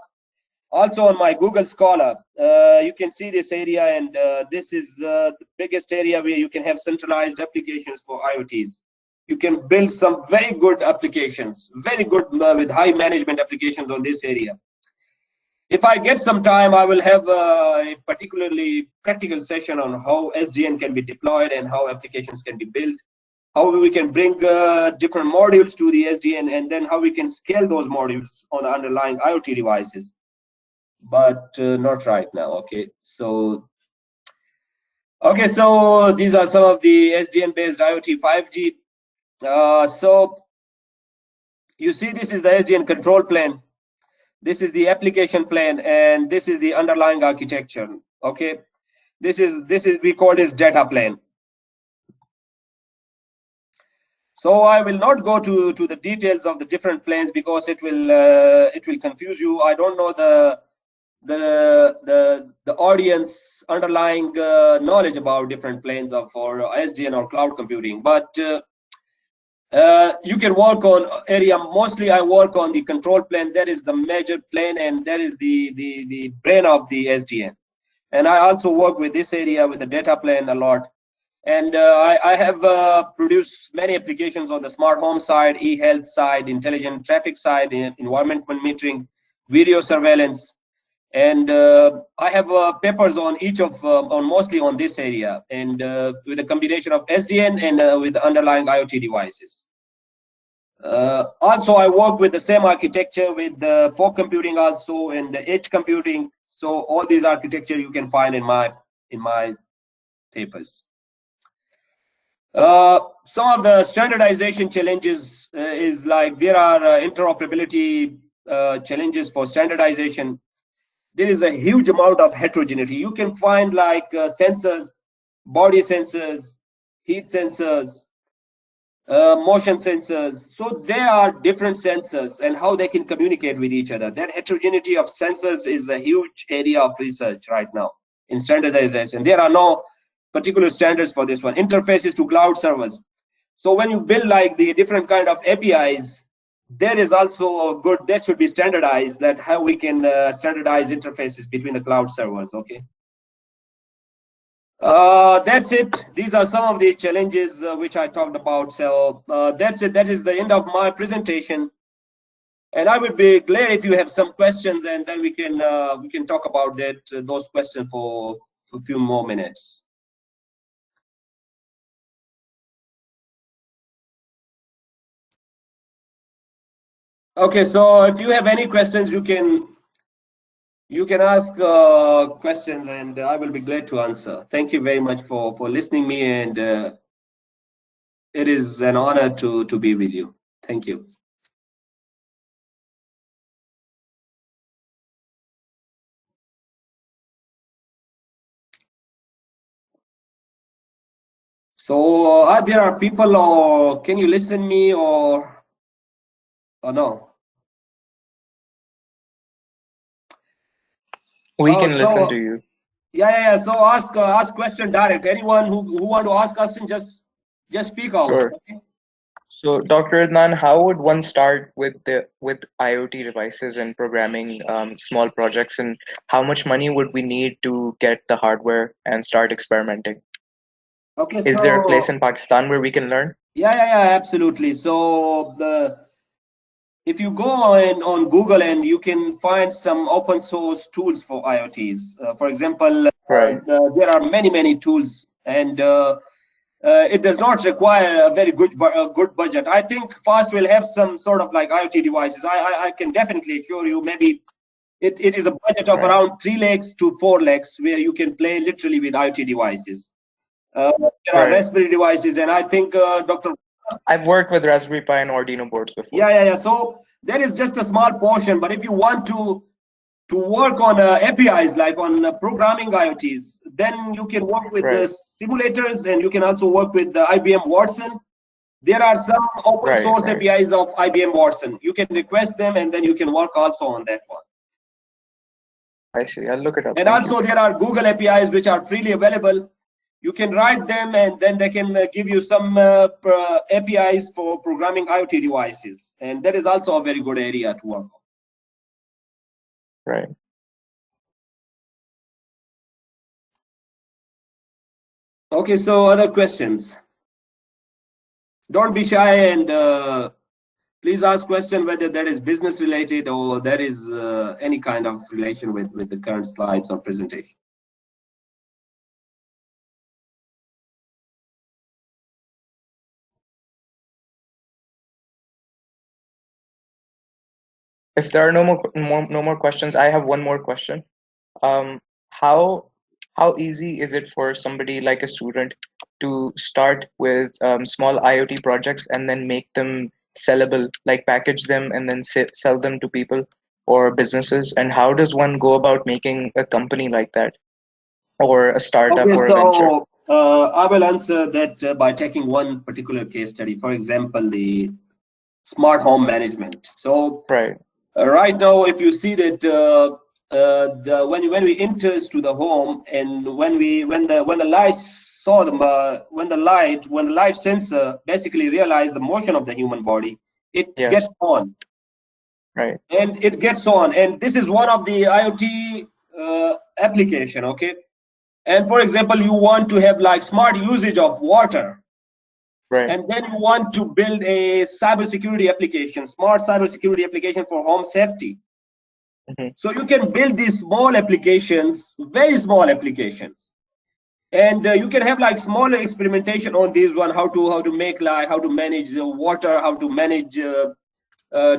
also on my Google Scholar. You can see this area, and this is the biggest area where you can have centralized applications for IoTs. You can build some very good applications, very good with high management applications on this area. If I get some time, I will have a particularly practical session on how SDN can be deployed and how applications can be built, how we can bring different modules to the SDN, and then how we can scale those modules on the underlying IoT devices. But not right now. Okay, so these are some of the SDN based IoT 5G. So you see, this is the SDN control plane. This is the application plane, and this is the underlying architecture. Okay, this is we call this data plane. So I will not go to the details of the different planes because it will confuse you. I don't know the audience underlying knowledge about different planes of for SDN or cloud computing, but you can work on area. Mostly I work on the control plane. That is the major plane, and that is the brain of the SDN. And I also work with this area with the data plane a lot. And I have produced many applications on the smart home side, e-health side, intelligent traffic side, environmental metering, video surveillance. And I have papers on each of, mostly on this area, and with a combination of SDN and with the underlying IoT devices. Also, I work with the same architecture with the fog computing also and the edge computing. So all these architecture you can find in my papers. Some of the standardization challenges is like there are interoperability challenges for standardization. There is a huge amount of heterogeneity. You can find like sensors, body sensors, heat sensors, motion sensors. So there are different sensors and how they can communicate with each other. That heterogeneity of sensors is a huge area of research right now in standardization. There are no particular standards for this one. Interfaces to cloud servers. So when you build like the different kind of APIs, there is also a good, that should be standardized, that how we can standardize interfaces between the cloud servers. Okay, that's it. These are some of the challenges which I talked about. So that's it. That is the end of my presentation, and I would be glad if you have some questions, and then we can talk about that those questions for a few more minutes. Okay, so if you have any questions, you can ask questions, and I will be glad to answer. Thank you very much for listening me, and it is an honor to be with you. Thank you. So there are people, or can you listen me, or no? We can listen to you. Yeah. So ask question direct. Anyone who want to ask question, just speak out. Sure. Okay? So, Dr. Adnan, how would one start with IoT devices and programming small projects, and how much money would we need to get the hardware and start experimenting? Okay. Is there a place So in Pakistan where we can learn? yeah, absolutely. So if you go on Google, and you can find some open source tools for IoTs. For example, Right, there are many tools, and it does not require a very good budget. I think FAST will have some sort of like IoT devices. I can definitely assure you, maybe it is a budget of right. around 3 lakhs to 4 lakhs, where you can play literally with IoT devices. There are Right. Raspberry devices, and I think Dr. I've worked with Raspberry Pi and Arduino boards before. Yeah. So there is just a small portion, but if you want to work on APIs, like on programming IoTs, then you can work with the Right, simulators, and you can also work with the IBM Watson. There are some open right, source right. APIs of IBM Watson. You can request them, and then you can work also on that one. I see. I'll look it up. And Thank you. also there are Google APIs which are freely available. You can write them, and then they can give you some APIs for programming IoT devices. And that is also a very good area to work on. Right. Okay, so other questions. Don't be shy, and please ask question whether that is business related, or there is any kind of relation with the current slides or presentation. If there are no more questions, I have one more question. Um, how easy is it for somebody like a student to start with small IoT projects and then make them sellable, like package them and then sell them to people or businesses? And how does one go about making a company like that, or a startup Okay, or a venture? so I will answer that by taking one particular case study. For example, the smart home management. So Right. right now, if you see that when we enters to the home, and when the lights saw them, when the light sensor basically realized the motion of the human body, it Yes. gets on, Right. and it gets on, and this is one of the IoT application. Okay, and for example, you want to have like smart usage of water, Right. and then you want to build a cybersecurity application, smart cybersecurity application for home safety. Mhm. So you can build these small applications, very small applications, and you can have like small experimentation on this one, how to make, like how to manage the water, how to manage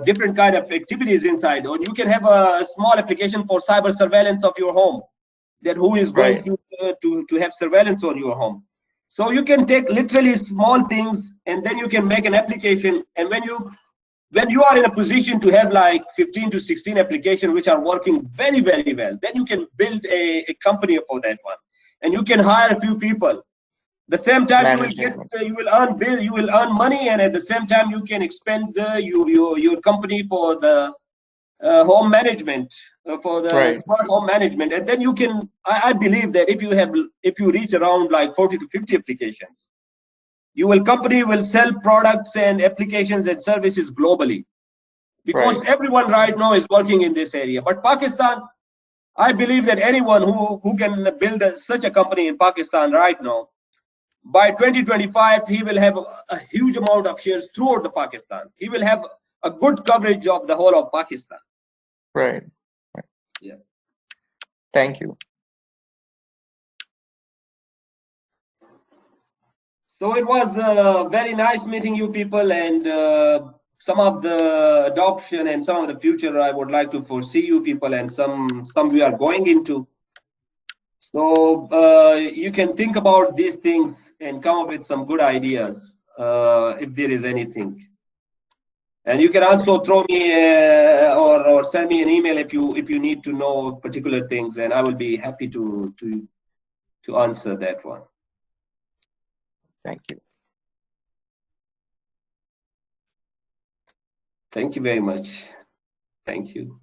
different kind of activities inside. Or you can have a small application for cyber surveillance of your home, that who is going Right. to have surveillance on your home. So you can take literally small things, and then you can make an application. And when you are in a position to have like 15 to 16 applications which are working very well, then you can build a company for that one, and you can hire a few people. The same time you will get Managing. you will earn money, and at the same time you can expand your company for the home management, for the Right. smart home management. And then you can, I believe that if you reach around like 40 to 50 applications, your company will sell products and applications and services globally, because Right. everyone right now is working in this area. But Pakistan, I believe that anyone who can build such a company in Pakistan right now, by 2025 he will have a huge amount of shares throughout the Pakistan. He will have a good coverage of the whole of Pakistan. Right. Yeah. Thank you. So it was very nice meeting you people, and some of the adoption and some of the future I would like to foresee you people, and some we are going into. So you can think about these things and come up with some good ideas if there is anything. And you can also throw me or send me an email if you need to know particular things, and I will be happy to answer that one. Thank you. Thank you very much. Thank you.